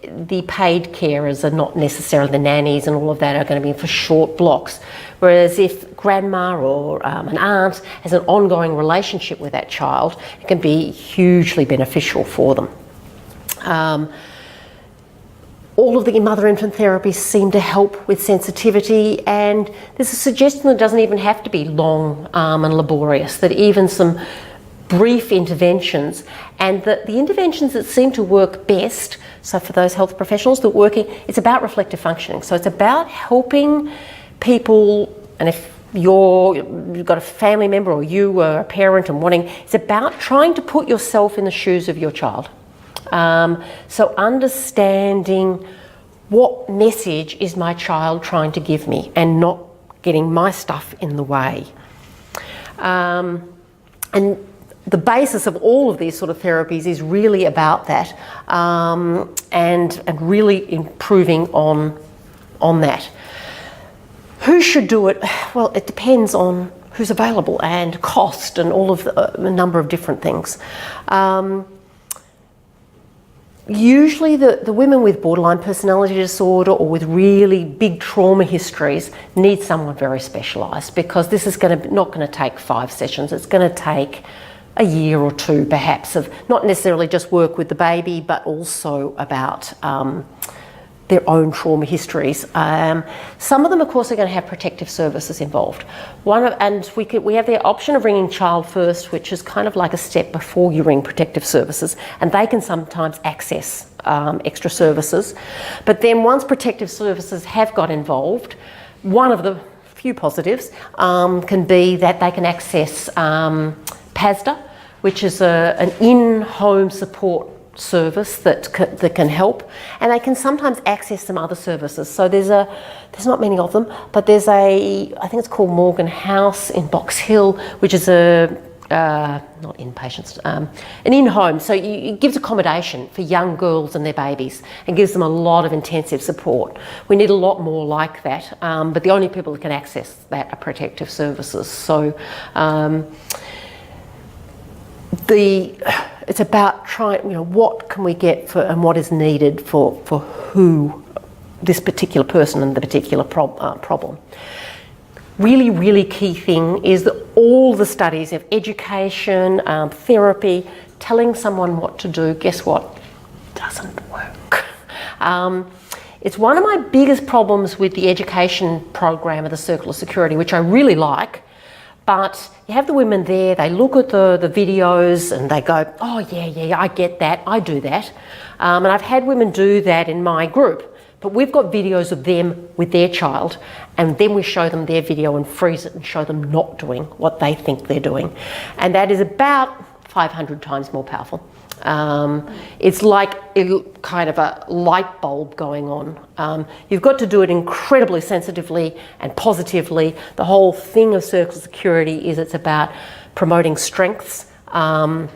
The paid carers are not necessarily the nannies, and all of that are going to be for short blocks. Whereas if grandma or an aunt has an ongoing relationship with that child, it can be hugely beneficial for them. All of the mother-infant therapies seem to help with sensitivity, and there's a suggestion that it doesn't even have to be long and laborious, that even some brief interventions, and the interventions that seem to work best, so for those health professionals that are working, it's about reflective functioning. So it's about helping people, and if you've got a family member or you are a parent and it's about trying to put yourself in the shoes of your child. So understanding what message is my child trying to give me, and not getting my stuff in the way. And the basis of all of these sort of therapies is really about that, and really improving on that. Who should do it? Well, it depends on who's available and cost and all of a number of different things. Usually the women with borderline personality disorder or with really big trauma histories need someone very specialised, because this is not going to take 5 sessions. It's going to take a year or 2 perhaps, of not necessarily just work with the baby, but also about their own trauma histories. Some of them, of course, are going to have protective services involved. We have the option of ringing Child First, which is kind of like a step before you ring protective services, and they can sometimes access extra services. But then once protective services have got involved, one of the few positives can be that they can access PASDA, which is an in-home support service that can help, and they can sometimes access some other services. So there's not many of them, but there's I think it's called Morgan House in Box Hill, which is not inpatients, an in-home. So it gives accommodation for young girls and their babies, and gives them a lot of intensive support. We need a lot more like that, but the only people that can access that are protective services. So it's about trying, what can we get for, and what is needed for who, this particular person and the particular problem. Really, really key thing is that all the studies of education, therapy, telling someone what to do, guess what? Doesn't work. It's one of my biggest problems with the education program of the Circle of Security, which I really like. But you have the women there, they look at the videos and they go, oh yeah, I get that, I do that. And I've had women do that in my group, but we've got videos of them with their child, and then we show them their video and freeze it and show them not doing what they think they're doing. And that is about 500 times more powerful. It's like kind of a light bulb going on. You've got to do it incredibly sensitively and positively. The whole thing of Circle of Security is it's about promoting strengths and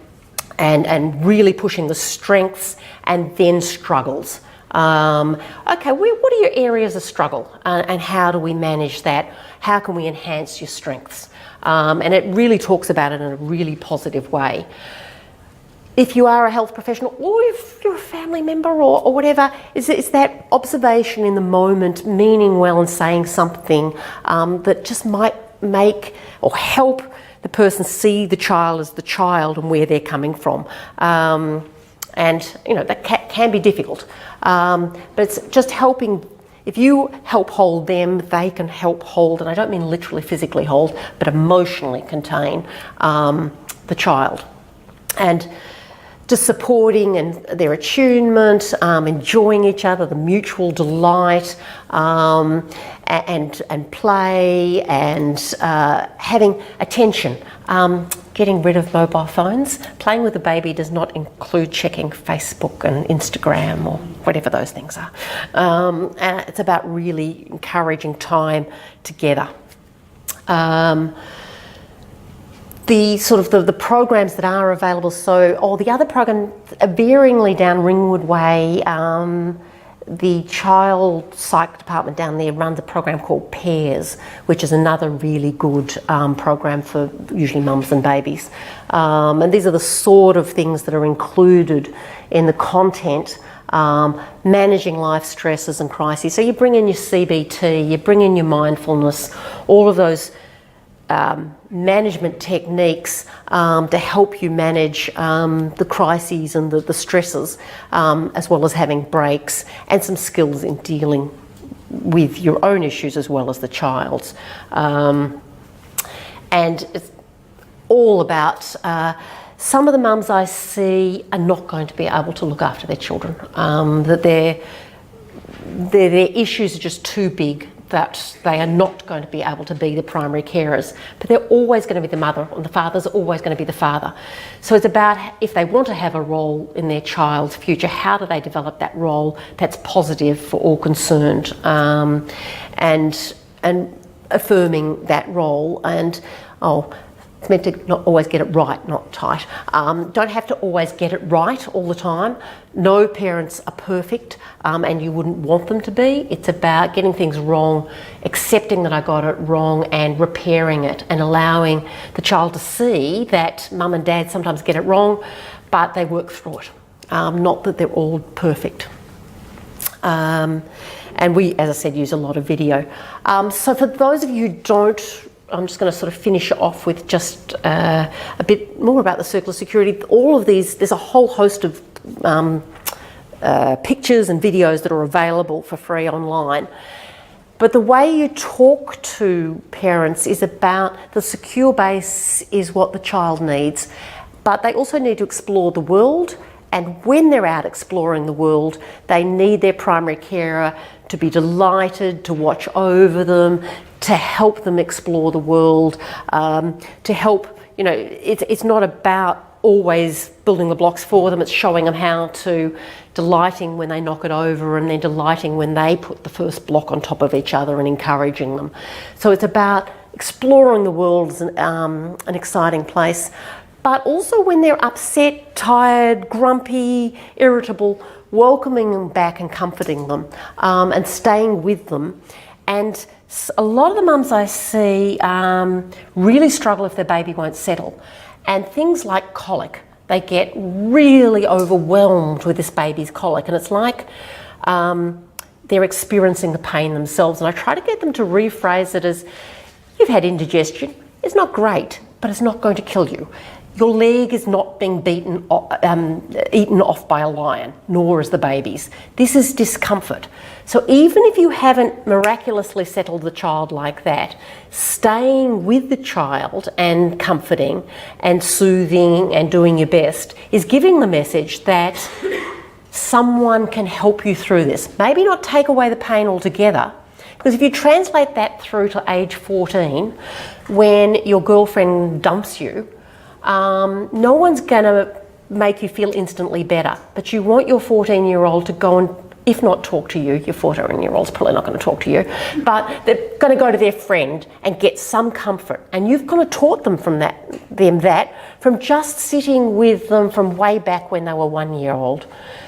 really pushing the strengths and then struggles. Okay, what are your areas of struggle and how do we manage that? How can we enhance your strengths? And it really talks about it in a really positive way. If you are a health professional or if you're a family member or whatever, it's that observation in the moment, meaning well and saying something that just might make or help the person see the child as the child and where they're coming from. And, that can be difficult. But it's just helping. If you help hold them, they can help hold, and I don't mean literally physically hold, but emotionally contain the child. And just supporting and their attunement, enjoying each other, the mutual delight, and play, and having attention. Getting rid of mobile phones. Playing with the baby does not include checking Facebook and Instagram or whatever those things are. And it's about really encouraging time together. The programs that are available, the other program, varyingly down Ringwood Way, the child psych department down there runs a program called Pairs, which is another really good program for usually mums and babies. And these are the sort of things that are included in the content, managing life stresses and crises. So you bring in your CBT, you bring in your mindfulness, all of those management techniques to help you manage the crises and the stresses, as well as having breaks and some skills in dealing with your own issues as well as the child's. And it's all about some of the mums I see are not going to be able to look after their children, that their issues are just too big, that they are not going to be able to be the primary carers, but they're always going to be the mother, and the father's always going to be the father. So it's about, if they want to have a role in their child's future, how do they develop that role that's positive for all concerned, and affirming that role. And it's meant to not always get it right, not tight. Don't have to always get it right all the time. No parents are perfect, and you wouldn't want them to be. It's about getting things wrong, accepting that I got it wrong and repairing it, and allowing the child to see that mum and dad sometimes get it wrong, but they work through it. Not that they're all perfect. And we, as I said, use a lot of video. So for those of you who don't, I'm just going to sort of finish off with just a bit more about the Circle of Security. All of these, there's a whole host of pictures and videos that are available for free online. But the way you talk to parents is about the secure base is what the child needs, but they also need to explore the world. And when they're out exploring the world, they need their primary carer to be delighted, to watch over them, to help them explore the world, to help, it's not about always building the blocks for them, it's showing them how to, delighting when they knock it over, and then delighting when they put the first block on top of each other and encouraging them. So it's about exploring the world as an exciting place, but also when they're upset, tired, grumpy, irritable, welcoming them back and comforting them, and staying with them. And a lot of the mums I see really struggle if their baby won't settle. And things like colic, they get really overwhelmed with this baby's colic, and it's like they're experiencing the pain themselves. And I try to get them to rephrase it as, you've had indigestion, it's not great, but it's not going to kill you. Your leg is not being eaten off by a lion, nor is the baby's. This is discomfort. So even if you haven't miraculously settled the child like that, staying with the child and comforting and soothing and doing your best is giving the message that someone can help you through this. Maybe not take away the pain altogether, because if you translate that through to age 14, when your girlfriend dumps you, no one's going to make you feel instantly better. But you want your 14-year-old to go and, if not talk to you, your 14-year-old's probably not going to talk to you, but they're going to go to their friend and get some comfort. And you've kind of taught them from from just sitting with them from way back when they were 1 year old.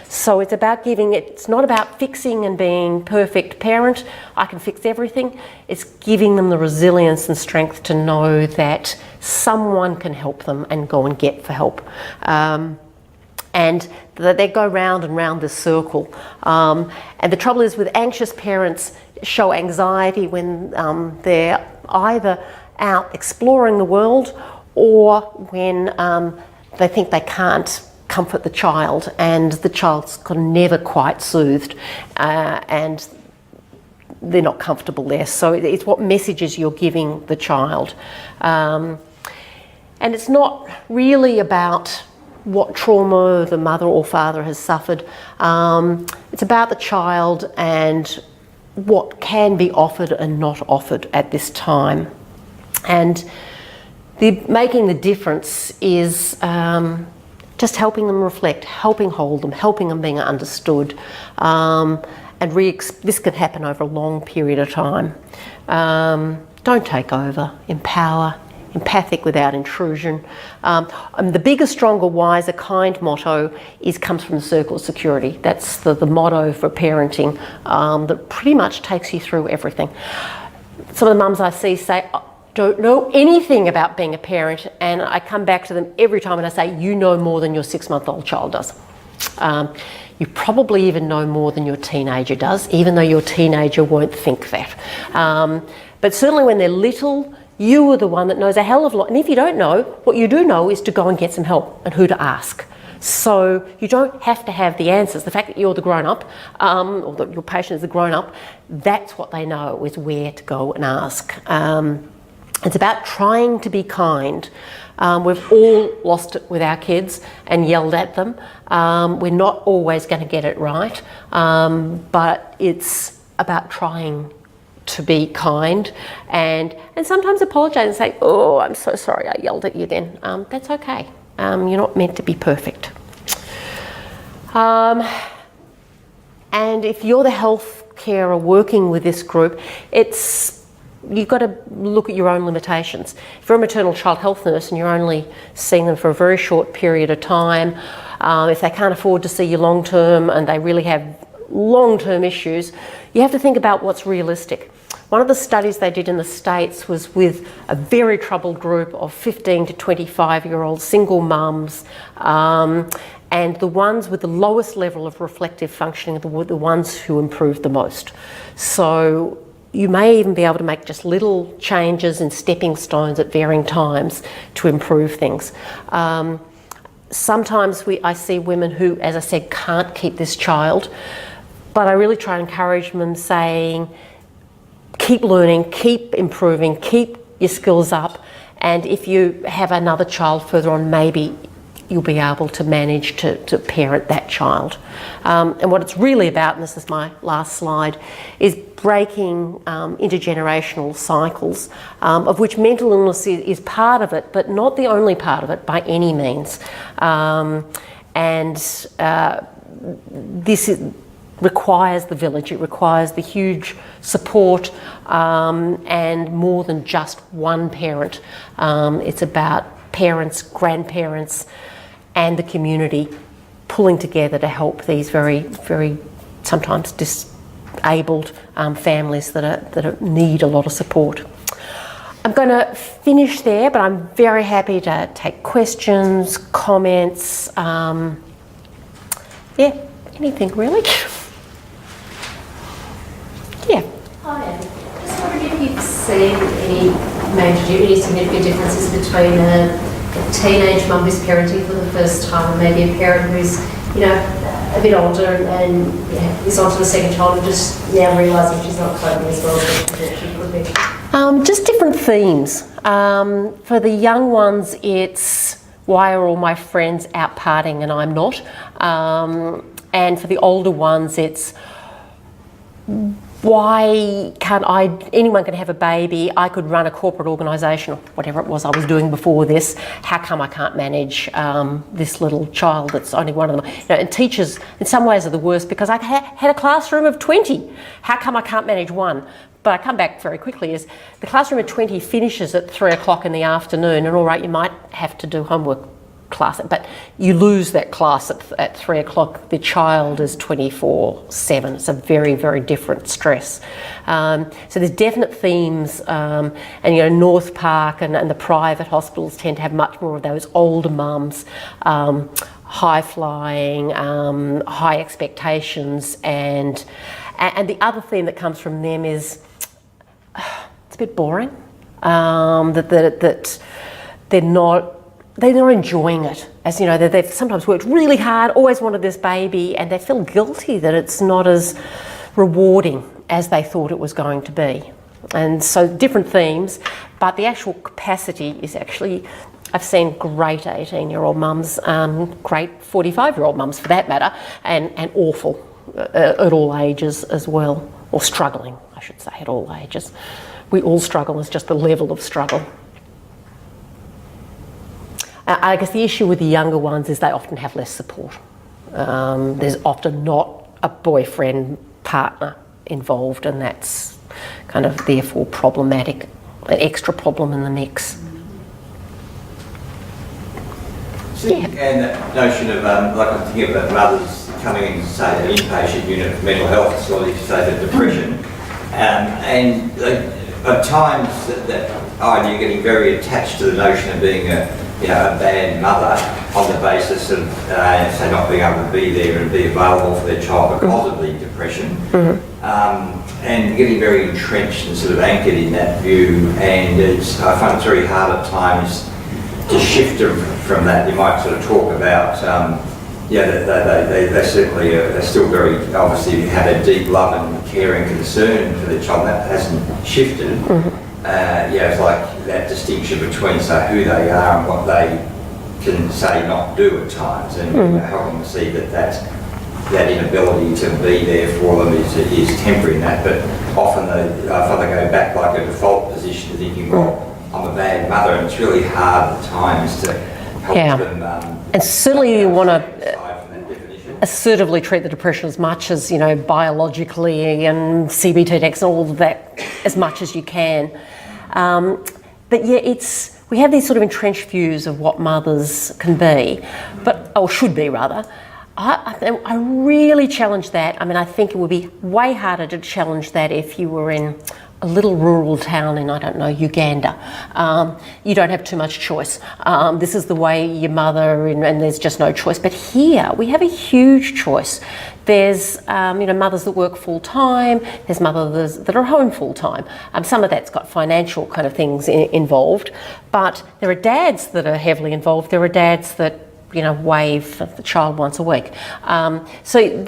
So it's about it's not about fixing and being perfect parent. I can fix everything. It's giving them the resilience and strength to know that someone can help them and go and get for help. And that they go round and round this circle. And the trouble is with anxious parents show anxiety when they're either out exploring the world or when they think they can't comfort the child and the child's never quite soothed and they're not comfortable there. So it's what messages you're giving the child. And it's not really about what trauma the mother or father has suffered. It's about the child and what can be offered and not offered at this time. And making the difference is just helping them reflect, helping hold them, helping them being understood. This can happen over a long period of time. Don't take over, empower, empathic without intrusion. The bigger, stronger, wiser, kind motto comes from the circle of security. That's the motto for parenting that pretty much takes you through everything. Some of the mums I see say, don't know anything about being a parent, and I come back to them every time and I say, you know more than your 6-month-old child does. You probably even know more than your teenager does, even though your teenager won't think that. But certainly when they're little, you are the one that knows a hell of a lot. And if you don't know, what you do know is to go and get some help and who to ask. So you don't have to have the answers. The fact that you're the grown-up, or that your patient is the grown-up, that's what they know, is where to go and ask. It's about trying to be kind. We've all lost it with our kids and yelled at them. We're not always going to get it right, but it's about trying to be kind and sometimes apologise and say, oh, I'm so sorry I yelled at you then. That's okay. You're not meant to be perfect. And if you're the health carer working with this group, you've got to look at your own limitations. If you're a maternal child health nurse and you're only seeing them for a very short period of time, if they can't afford to see you long term and they really have long-term issues, you have to think about what's realistic. One of the studies they did in the States was with a very troubled group of 15 to 25-year-old single mums, and the ones with the lowest level of reflective functioning were the ones who improved the most. So you may even be able to make just little changes and stepping stones at varying times to improve things. Sometimes I see women who, as I said, can't keep this child, but I really try to encourage them saying, keep learning, keep improving, keep your skills up, and if you have another child further on, maybe you'll be able to manage to parent that child. And what it's really about, and this is my last slide, is breaking intergenerational cycles, of which mental illness is part of it, but not the only part of it by any means. This requires the village, it requires the huge support and more than just one parent. It's about parents, grandparents and the community pulling together to help these very, very sometimes disabled families that need a lot of support. I'm going to finish there, but I'm very happy to take questions, comments, anything really. Yeah. Hi, just wondering if you've seen any significant differences between a a teenage mum who's parenting for the first time, maybe a parent who's, you know, a bit older and is on to the second child and just now realising she's not coping as well as she could be? Just different themes. For the young ones, it's why are all my friends out partying and I'm not? And for the older ones, it's why can't anyone can have a baby, I could run a corporate organisation or whatever it was I was doing before this, how come I can't manage this little child that's only one of them? You know, and teachers in some ways are the worst because I had a classroom of 20. How come I can't manage one? But I come back very quickly is the classroom of 20 finishes at 3 o'clock in the afternoon, and all right, you might have to do homework class, but you lose that class at 3 o'clock. The child is 24/7. It's a very, very different stress. So there's definite themes, and you know, North Park and the private hospitals tend to have much more of those older mums, high flying, high expectations, and the other theme that comes from them is it's a bit boring. That they're not enjoying it. As you know, they've sometimes worked really hard, always wanted this baby, and they feel guilty that it's not as rewarding as they thought it was going to be. And so different themes, but the actual capacity is actually, I've seen great 18-year-old mums, great 45-year-old mums for that matter, and awful at all ages as well, or struggling, I should say, at all ages. We all struggle, it's just the level of struggle. I guess the issue with the younger ones is they often have less support. There's often not a boyfriend partner involved, and that's kind of therefore problematic, an extra problem in the mix. Yeah. And that notion of, like I'm thinking about mothers coming in, say, an inpatient unit of mental health facility, say, for depression, and at times that you're getting very attached to the notion of being a bad mother on the basis of, say, not being able to be there and be available for their child because of the depression, and getting very entrenched and sort of anchored in that view. And I find it's very hard at times to shift them from that. You might sort of talk about, they certainly are still very, obviously have a deep love and care and concern for their child. That hasn't shifted. It's like that distinction between, say, who they are and what they can, say, not do at times, and helping to see that inability to be there for them is temporary in that, but often they go back like a default position to thinking, well, I'm a bad mother, and it's really hard at times to help them. And certainly you want to assertively treat the depression as much as, you know, biologically and CBT text and all of that as much as you can. But yeah, we have these sort of entrenched views of what mothers can be, or should be rather. I really challenge that. I mean, I think it would be way harder to challenge that if you were in a little rural town in, I don't know, Uganda. You don't have too much choice. This is the way your mother, and there's just no choice. But here, we have a huge choice. There's, mothers that work full time. There's mothers that are home full time. Some of that's got financial kind of things involved. But there are dads that are heavily involved. There are dads that, wave the child once a week. So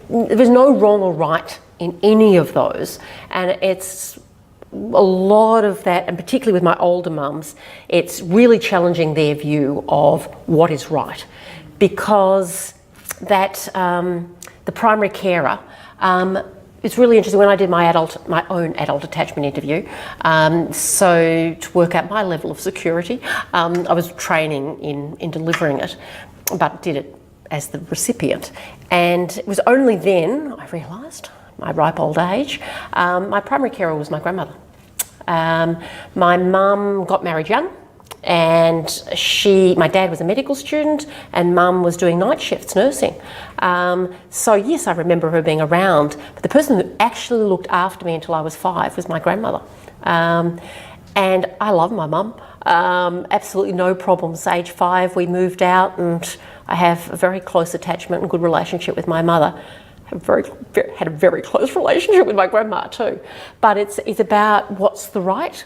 there's no wrong or right in any of those, and it's a lot of that, and particularly with my older mums, it's really challenging their view of what is right, because that the primary carer, it's really interesting. When I did my own adult attachment interview, so to work out my level of security, I was training in delivering it, but did it as the recipient, and it was only then I realised, my ripe old age, my primary carer was my grandmother. My mum got married young, and my dad was a medical student, and mum was doing night shifts nursing. So yes, I remember her being around, but the person who actually looked after me until I was 5 was my grandmother. And I love my mum, absolutely no problems. Age 5 we moved out, and I have a very close attachment and good relationship with my mother. Had a very close relationship with my grandma too. But it's about what's the right.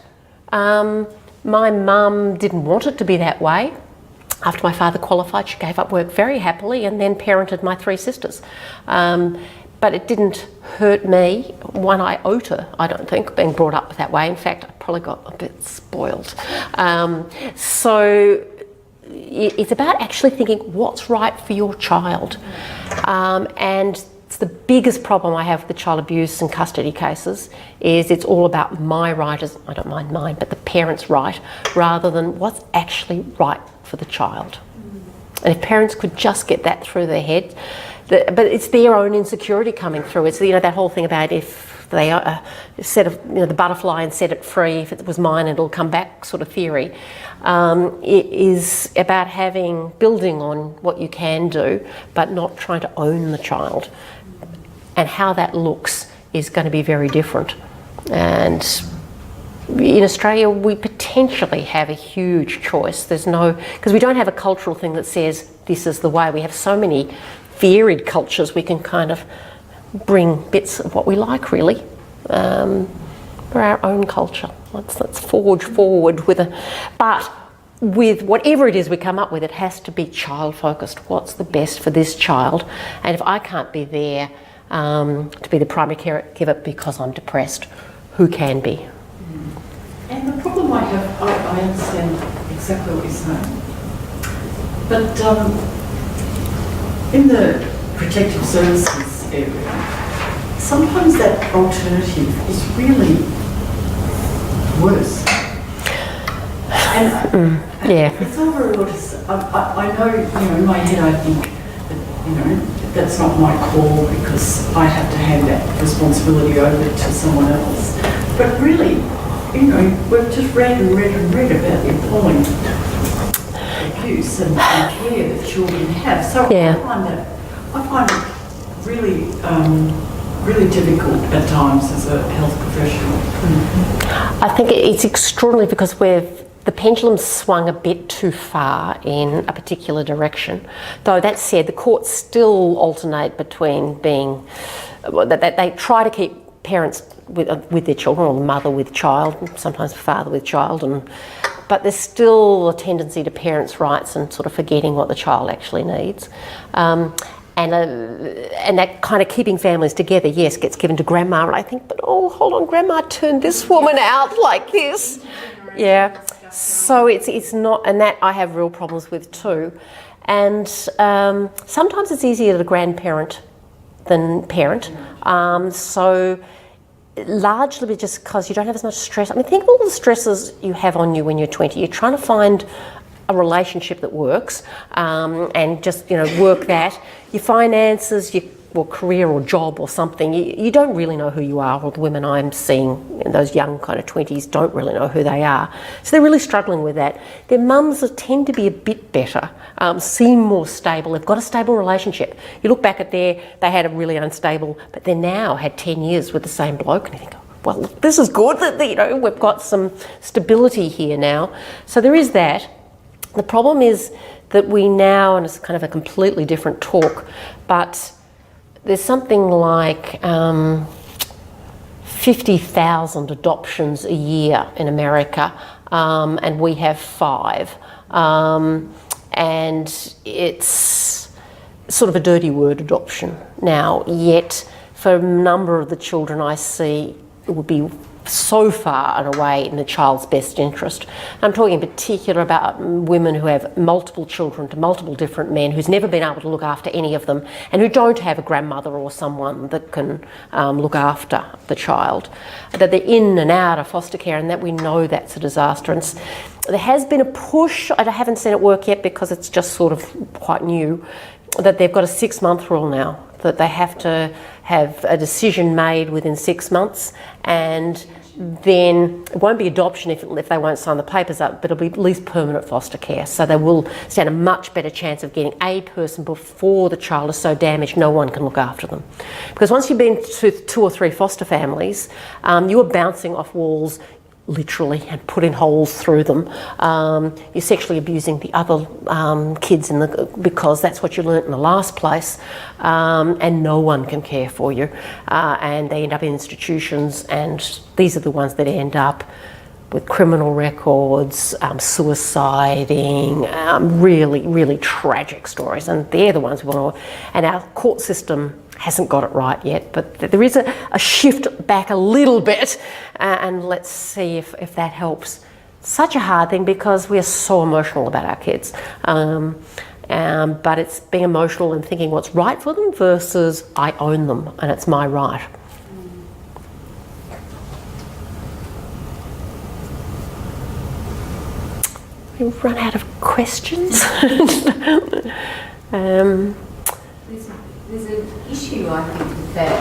My mum didn't want it to be that way. After my father qualified, she gave up work very happily and then parented my 3 sisters. But it didn't hurt me one iota, I don't think, being brought up that way. In fact, I probably got a bit spoiled. So it's about actually thinking what's right for your child. And it's the biggest problem I have with the child abuse and custody cases is it's all about my right, as I don't mind mine, but the parent's right, rather than what's actually right for the child. And if parents could just get that through their head, but it's their own insecurity coming through. It's, you know, that whole thing about if they set the butterfly and set it free, if it was mine it'll come back sort of theory. It is about building on what you can do, but not trying to own the child. And how that looks is going to be very different. And in Australia, we potentially have a huge choice. Because we don't have a cultural thing that says this is the way. We have so many varied cultures, we can kind of bring bits of what we like, really, for our own culture. Let's forge forward but with whatever it is we come up with, it has to be child-focused. What's the best for this child? And if I can't be there to be the primary caregiver because I'm depressed, who can be? And the problem I have, I understand exactly what you're saying, but in the protective services area, sometimes that alternative is really worse. And it's not very well to say. I know, in my head I think that, that's not my call because I have to hand that responsibility over to someone else. But really, we've just read about the appalling abuse and care that children have. So I find it really, really difficult at times as a health professional. I think it's extraordinary because the pendulum swung a bit too far in a particular direction. Though that said, the courts still alternate between that they try to keep parents with their children, or the mother with child, sometimes the father with child, but there's still a tendency to parents' rights and sort of forgetting what the child actually needs. And that kind of keeping families together, yes, gets given to grandma, and I think, but hold on, grandma turned this woman out like this. Yeah, so it's not, and that I have real problems with too. And sometimes it's easier to grandparent than parent. So largely just because you don't have as much stress. I mean, think of all the stresses you have on you when you're 20. You're trying to find a relationship that works and just, work that. Your finances, your career or job or something, you don't really know who you are, or the women I'm seeing in those young kind of 20s don't really know who they are. So they're really struggling with that. Their mums tend to be a bit better, seem more stable. They've got a stable relationship. You look back at they had a really unstable, but they now had 10 years with the same bloke, and you think, well, this is good that, we've got some stability here now. So there is that. The problem is that we now, and it's kind of a completely different talk, but there's something like 50,000 adoptions a year in America, and we have 5. And it's sort of a dirty word, adoption, now, yet for a number of the children I see, it would be so far and away in the child's best interest. I'm talking in particular about women who have multiple children to multiple different men, who's never been able to look after any of them, and who don't have a grandmother or someone that can look after the child. That they're in and out of foster care, and that we know that's a disaster. And there has been a push, I haven't seen it work yet because it's just sort of quite new, that they've got a 6-month rule now, that they have to have a decision made within 6 months, and then it won't be adoption if they won't sign the papers up, but it'll be at least permanent foster care. So they will stand a much better chance of getting a person before the child is so damaged no one can look after them. Because once you've been to 2 or 3 foster families, you are bouncing off walls, literally, and putting holes through them. You're sexually abusing the other kids because that's what you learnt in the last place, and no one can care for you. And they end up in institutions, and these are the ones that end up with criminal records, suiciding, really, really tragic stories, and they're the ones we want to. And our court system hasn't got it right yet, but there is a shift back a little bit, and let's see if that helps. Such a hard thing because we are so emotional about our kids, but it's being emotional and thinking what's right for them versus I own them and it's my right. We've run out of questions. There's an issue, I think, with that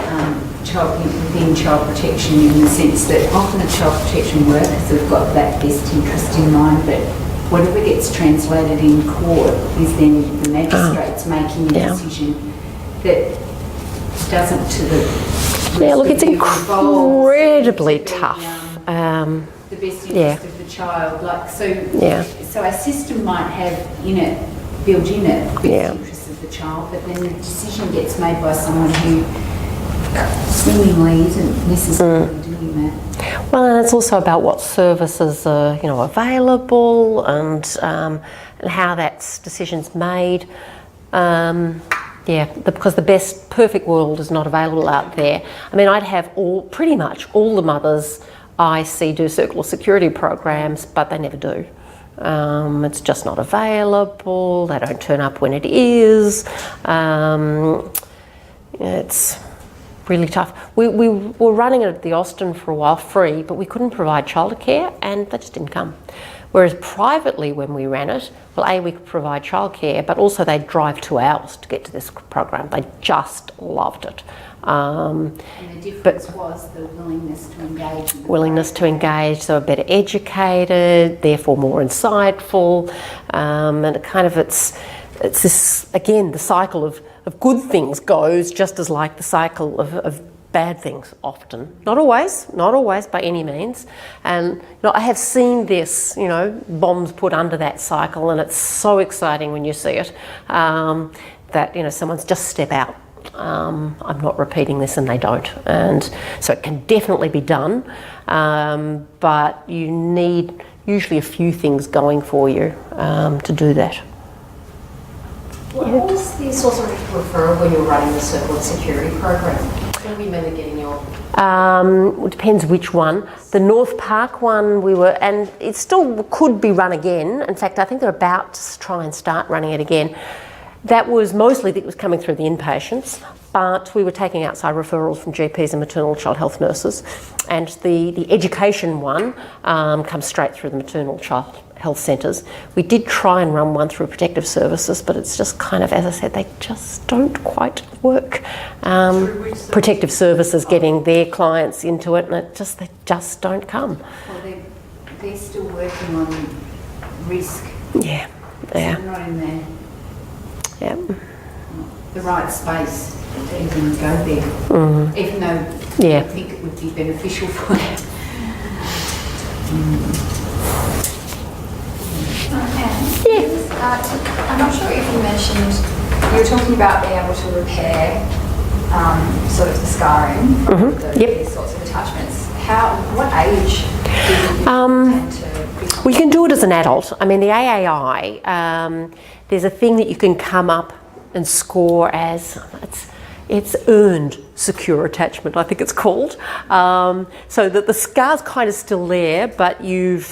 within child protection, in the sense that often the child protection workers have got that best interest in mind, but whatever gets translated in court is then the magistrates making a decision that doesn't to the... Yeah, look, it's incredibly tough. The best interest of the child, so our system might have built in it the best interest of the child, but then the decision gets made by someone who seemingly isn't necessarily doing that. Well, and it's also about what services are available and how that decision's made. Because the best perfect world is not available out there. I mean, I'd have pretty much all the mothers I see do circular security programs, but they never do. It's just not available. They don't turn up when it is. It's really tough. We were running it at the Austin for a while free, but we couldn't provide childcare and they just didn't come. Whereas privately when we ran it, well, we could provide childcare, but also they'd drive 2 hours to get to this program. They just loved it. And the difference was the willingness to engage. Willingness to engage, so better educated, therefore more insightful, and it's this, again, the cycle of good things goes just as like the cycle of bad things often. Not always by any means. And I have seen this, bombs put under that cycle, and it's so exciting when you see it, that, someone's just step out. I'm not repeating this, and they don't. And so it can definitely be done, but you need usually a few things going for you to do that. What was the source of referral when you were running the circular security program? When were you mainly getting your... It depends which one. The North Park one and it still could be run again. In fact, I think they're about to try and start running it again. That was mostly that it was coming through the inpatients, but we were taking outside referrals from GPs and maternal child health nurses. And the education one comes straight through the maternal child health centres. We did try and run one through protective services, but it's just kind of, as I said, they just don't quite work. Protective services getting their clients into it, and they just don't come. Well, they're still working on risk. Yeah. So not in the right space to even go there, even though I think it would be beneficial for them. I'm not sure if you mentioned, you were talking about being able to repair sort of the scarring from these sorts of attachments. What age do you tend to... We can do it as an adult. I mean, the AAI, there's a thing that you can come up and score as, it's earned secure attachment, I think it's called. So that the scar's kind of still there, but and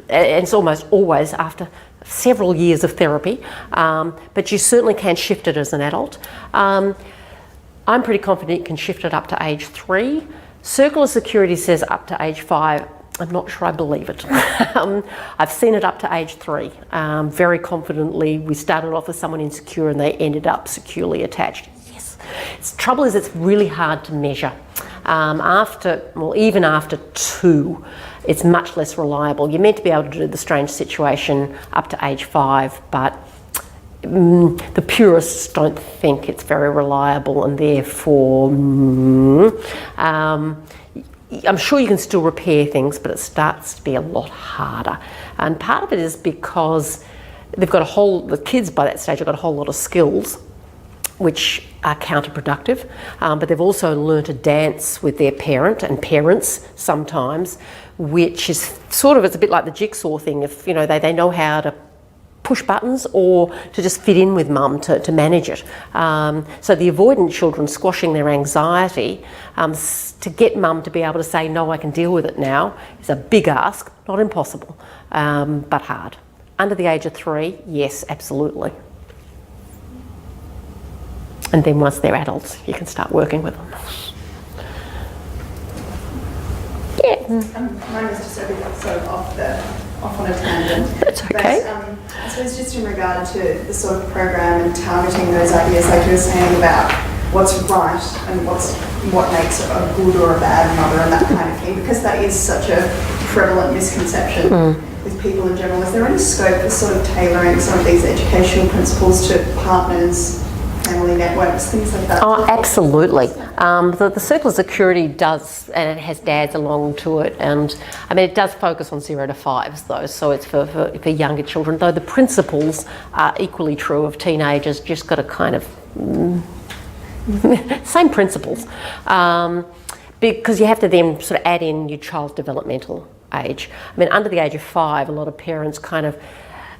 it's almost always after several years of therapy, but you certainly can shift it as an adult. I'm pretty confident you can shift it up to age 3. Circular Security says up to age 5. I'm not sure I believe it. I've seen it up to age 3. Very confidently, we started off with someone insecure and they ended up securely attached. Yes. The trouble is it's really hard to measure. Even after 2, it's much less reliable. You're meant to be able to do the strange situation up to age 5, but the purists don't think it's very reliable, and therefore I'm sure you can still repair things, but it starts to be a lot harder. And part of it is because the kids by that stage have got a whole lot of skills, which are counterproductive, but they've also learned to dance with their parent and parents sometimes, which is sort of, it's a bit like the jigsaw thing. If, you know, they know how to push buttons or to just fit in with mum to manage it. So the avoidant children squashing their anxiety to get mum to be able to say, no, I can deal with it now, is a big ask, not impossible, but hard. Under the age of 3, yes, absolutely. And then once they're adults, you can start working with them. Yeah. Mine was just a bit sort of off on a tangent. That's okay. But I suppose just in regard to the sort of program and targeting those ideas, like you were saying about what's right and what makes a good or a bad mother and that kind of thing, because that is such a prevalent misconception with people in general. Is there any scope for sort of tailoring some of these educational principles to partners, family networks, things like that? Oh, absolutely. The Circle of Security does, and it has dads along to it, and I mean it does focus on 0 to 5s though, so it's for younger children, though the principles are equally true of teenagers, just got to kind of, same principles, because you have to then sort of add in your child's developmental age. I mean under the age of 5, a lot of parents kind of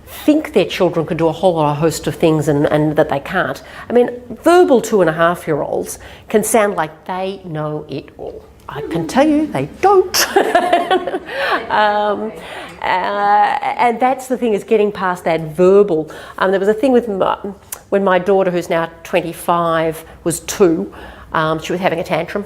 think their children can do a whole host of things and that they can't. I mean, verbal 2.5-year-olds can sound like they know it all. I can tell you they don't. And that's the thing, is getting past that verbal. There was a thing with when my daughter, who's now 25, was 2, she was having a tantrum.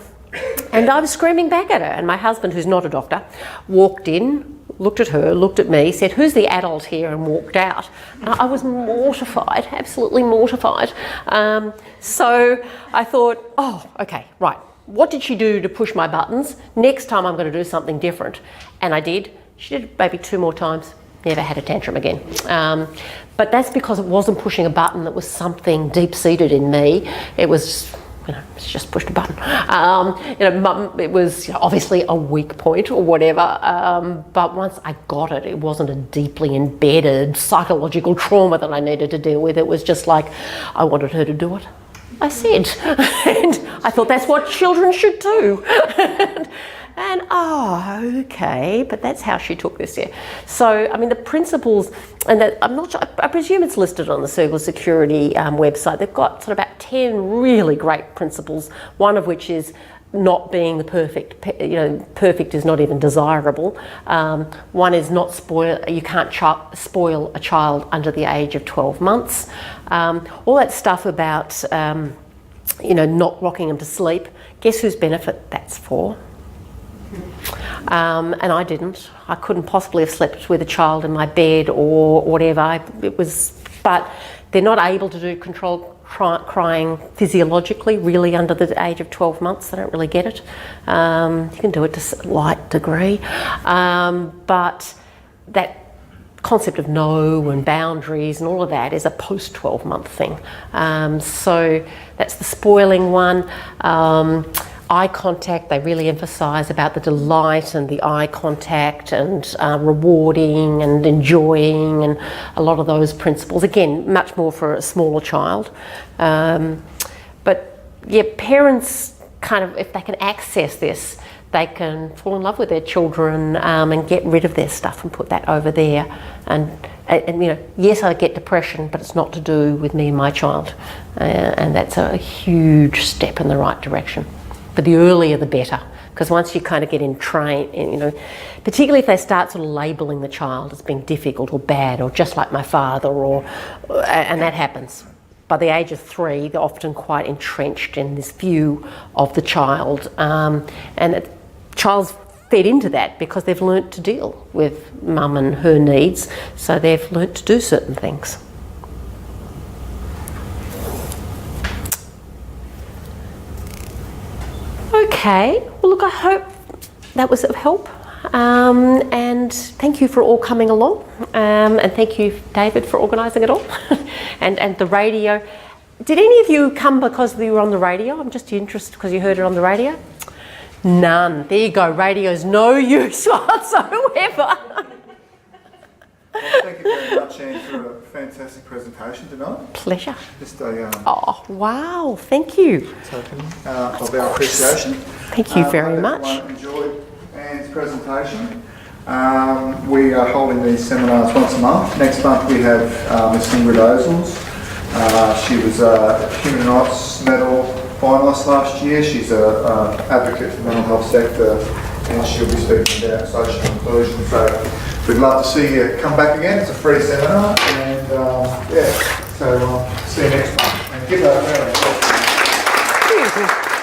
And I was screaming back at her, and my husband, who's not a doctor, walked in, looked at her, looked at me, said, who's the adult here, and walked out. And I was mortified, absolutely mortified. So I thought, oh, okay, right. What did she do to push my buttons? Next time I'm going to do something different. And I did. She did it maybe 2 more times. Never had a tantrum again. But that's because it wasn't pushing a button that was something deep-seated in me. It was, it's just pushed a button. It was obviously a weak point or whatever, but once I got it, it wasn't a deeply embedded psychological trauma that I needed to deal with. It was just like, I wanted her to do it. I said, and I thought that's what children should do. And oh, okay, but that's how she took this, yeah. So, I mean, the principles, and that, I'm not sure, I presume it's listed on the Circle of Security website. They've got sort of about 10 really great principles, one of which is not being the perfect, perfect is not even desirable. One is not you can't spoil a child under the age of 12 months. All that stuff about, not rocking them to sleep. Guess whose benefit that's for? And I didn't. I couldn't possibly have slept with a child in my bed or whatever. But they're not able to do controlled crying physiologically, really, under the age of 12 months. They don't really get it. You can do it to a light degree. But that concept of no and boundaries and all of that is a post-12-month thing. So that's the spoiling one. Eye contact, they really emphasise about the delight and the eye contact and rewarding and enjoying and a lot of those principles. Again, much more for a smaller child. But yeah, parents kind of, if they can access this, they can fall in love with their children and get rid of their stuff and put that over there. And yes, I get depression, but it's not to do with me and my child. And that's a huge step in the right direction. But the earlier the better, because once you kind of get in train, particularly if they start sort of labelling the child as being difficult or bad or just like my father, and that happens. By the age of 3, they're often quite entrenched in this view of the child, and the child's fed into that because they've learnt to deal with mum and her needs, so they've learnt to do certain things. Okay, well look, I hope that was of help, and thank you for all coming along, and thank you, David, for organising it all, and the radio. Did any of you come because you were on the radio? I'm just interested because you heard it on the radio? None. There you go, radio's no use whatsoever. Well, thank you very much, Anne, for a fantastic presentation tonight. Pleasure. Just a Oh, wow. Thank you. token of our appreciation. Thank you very Hope much. everyone enjoyed Anne's presentation. We are holding these seminars once a month. Next month we have Miss Ingrid Ozels. She was a Human Rights Medal finalist last year. She's an advocate for the mental health sector, and she'll be speaking about social inclusion. So we'd love to see you come back again. It's a free seminar, and so see you next month. And give that a round of applause.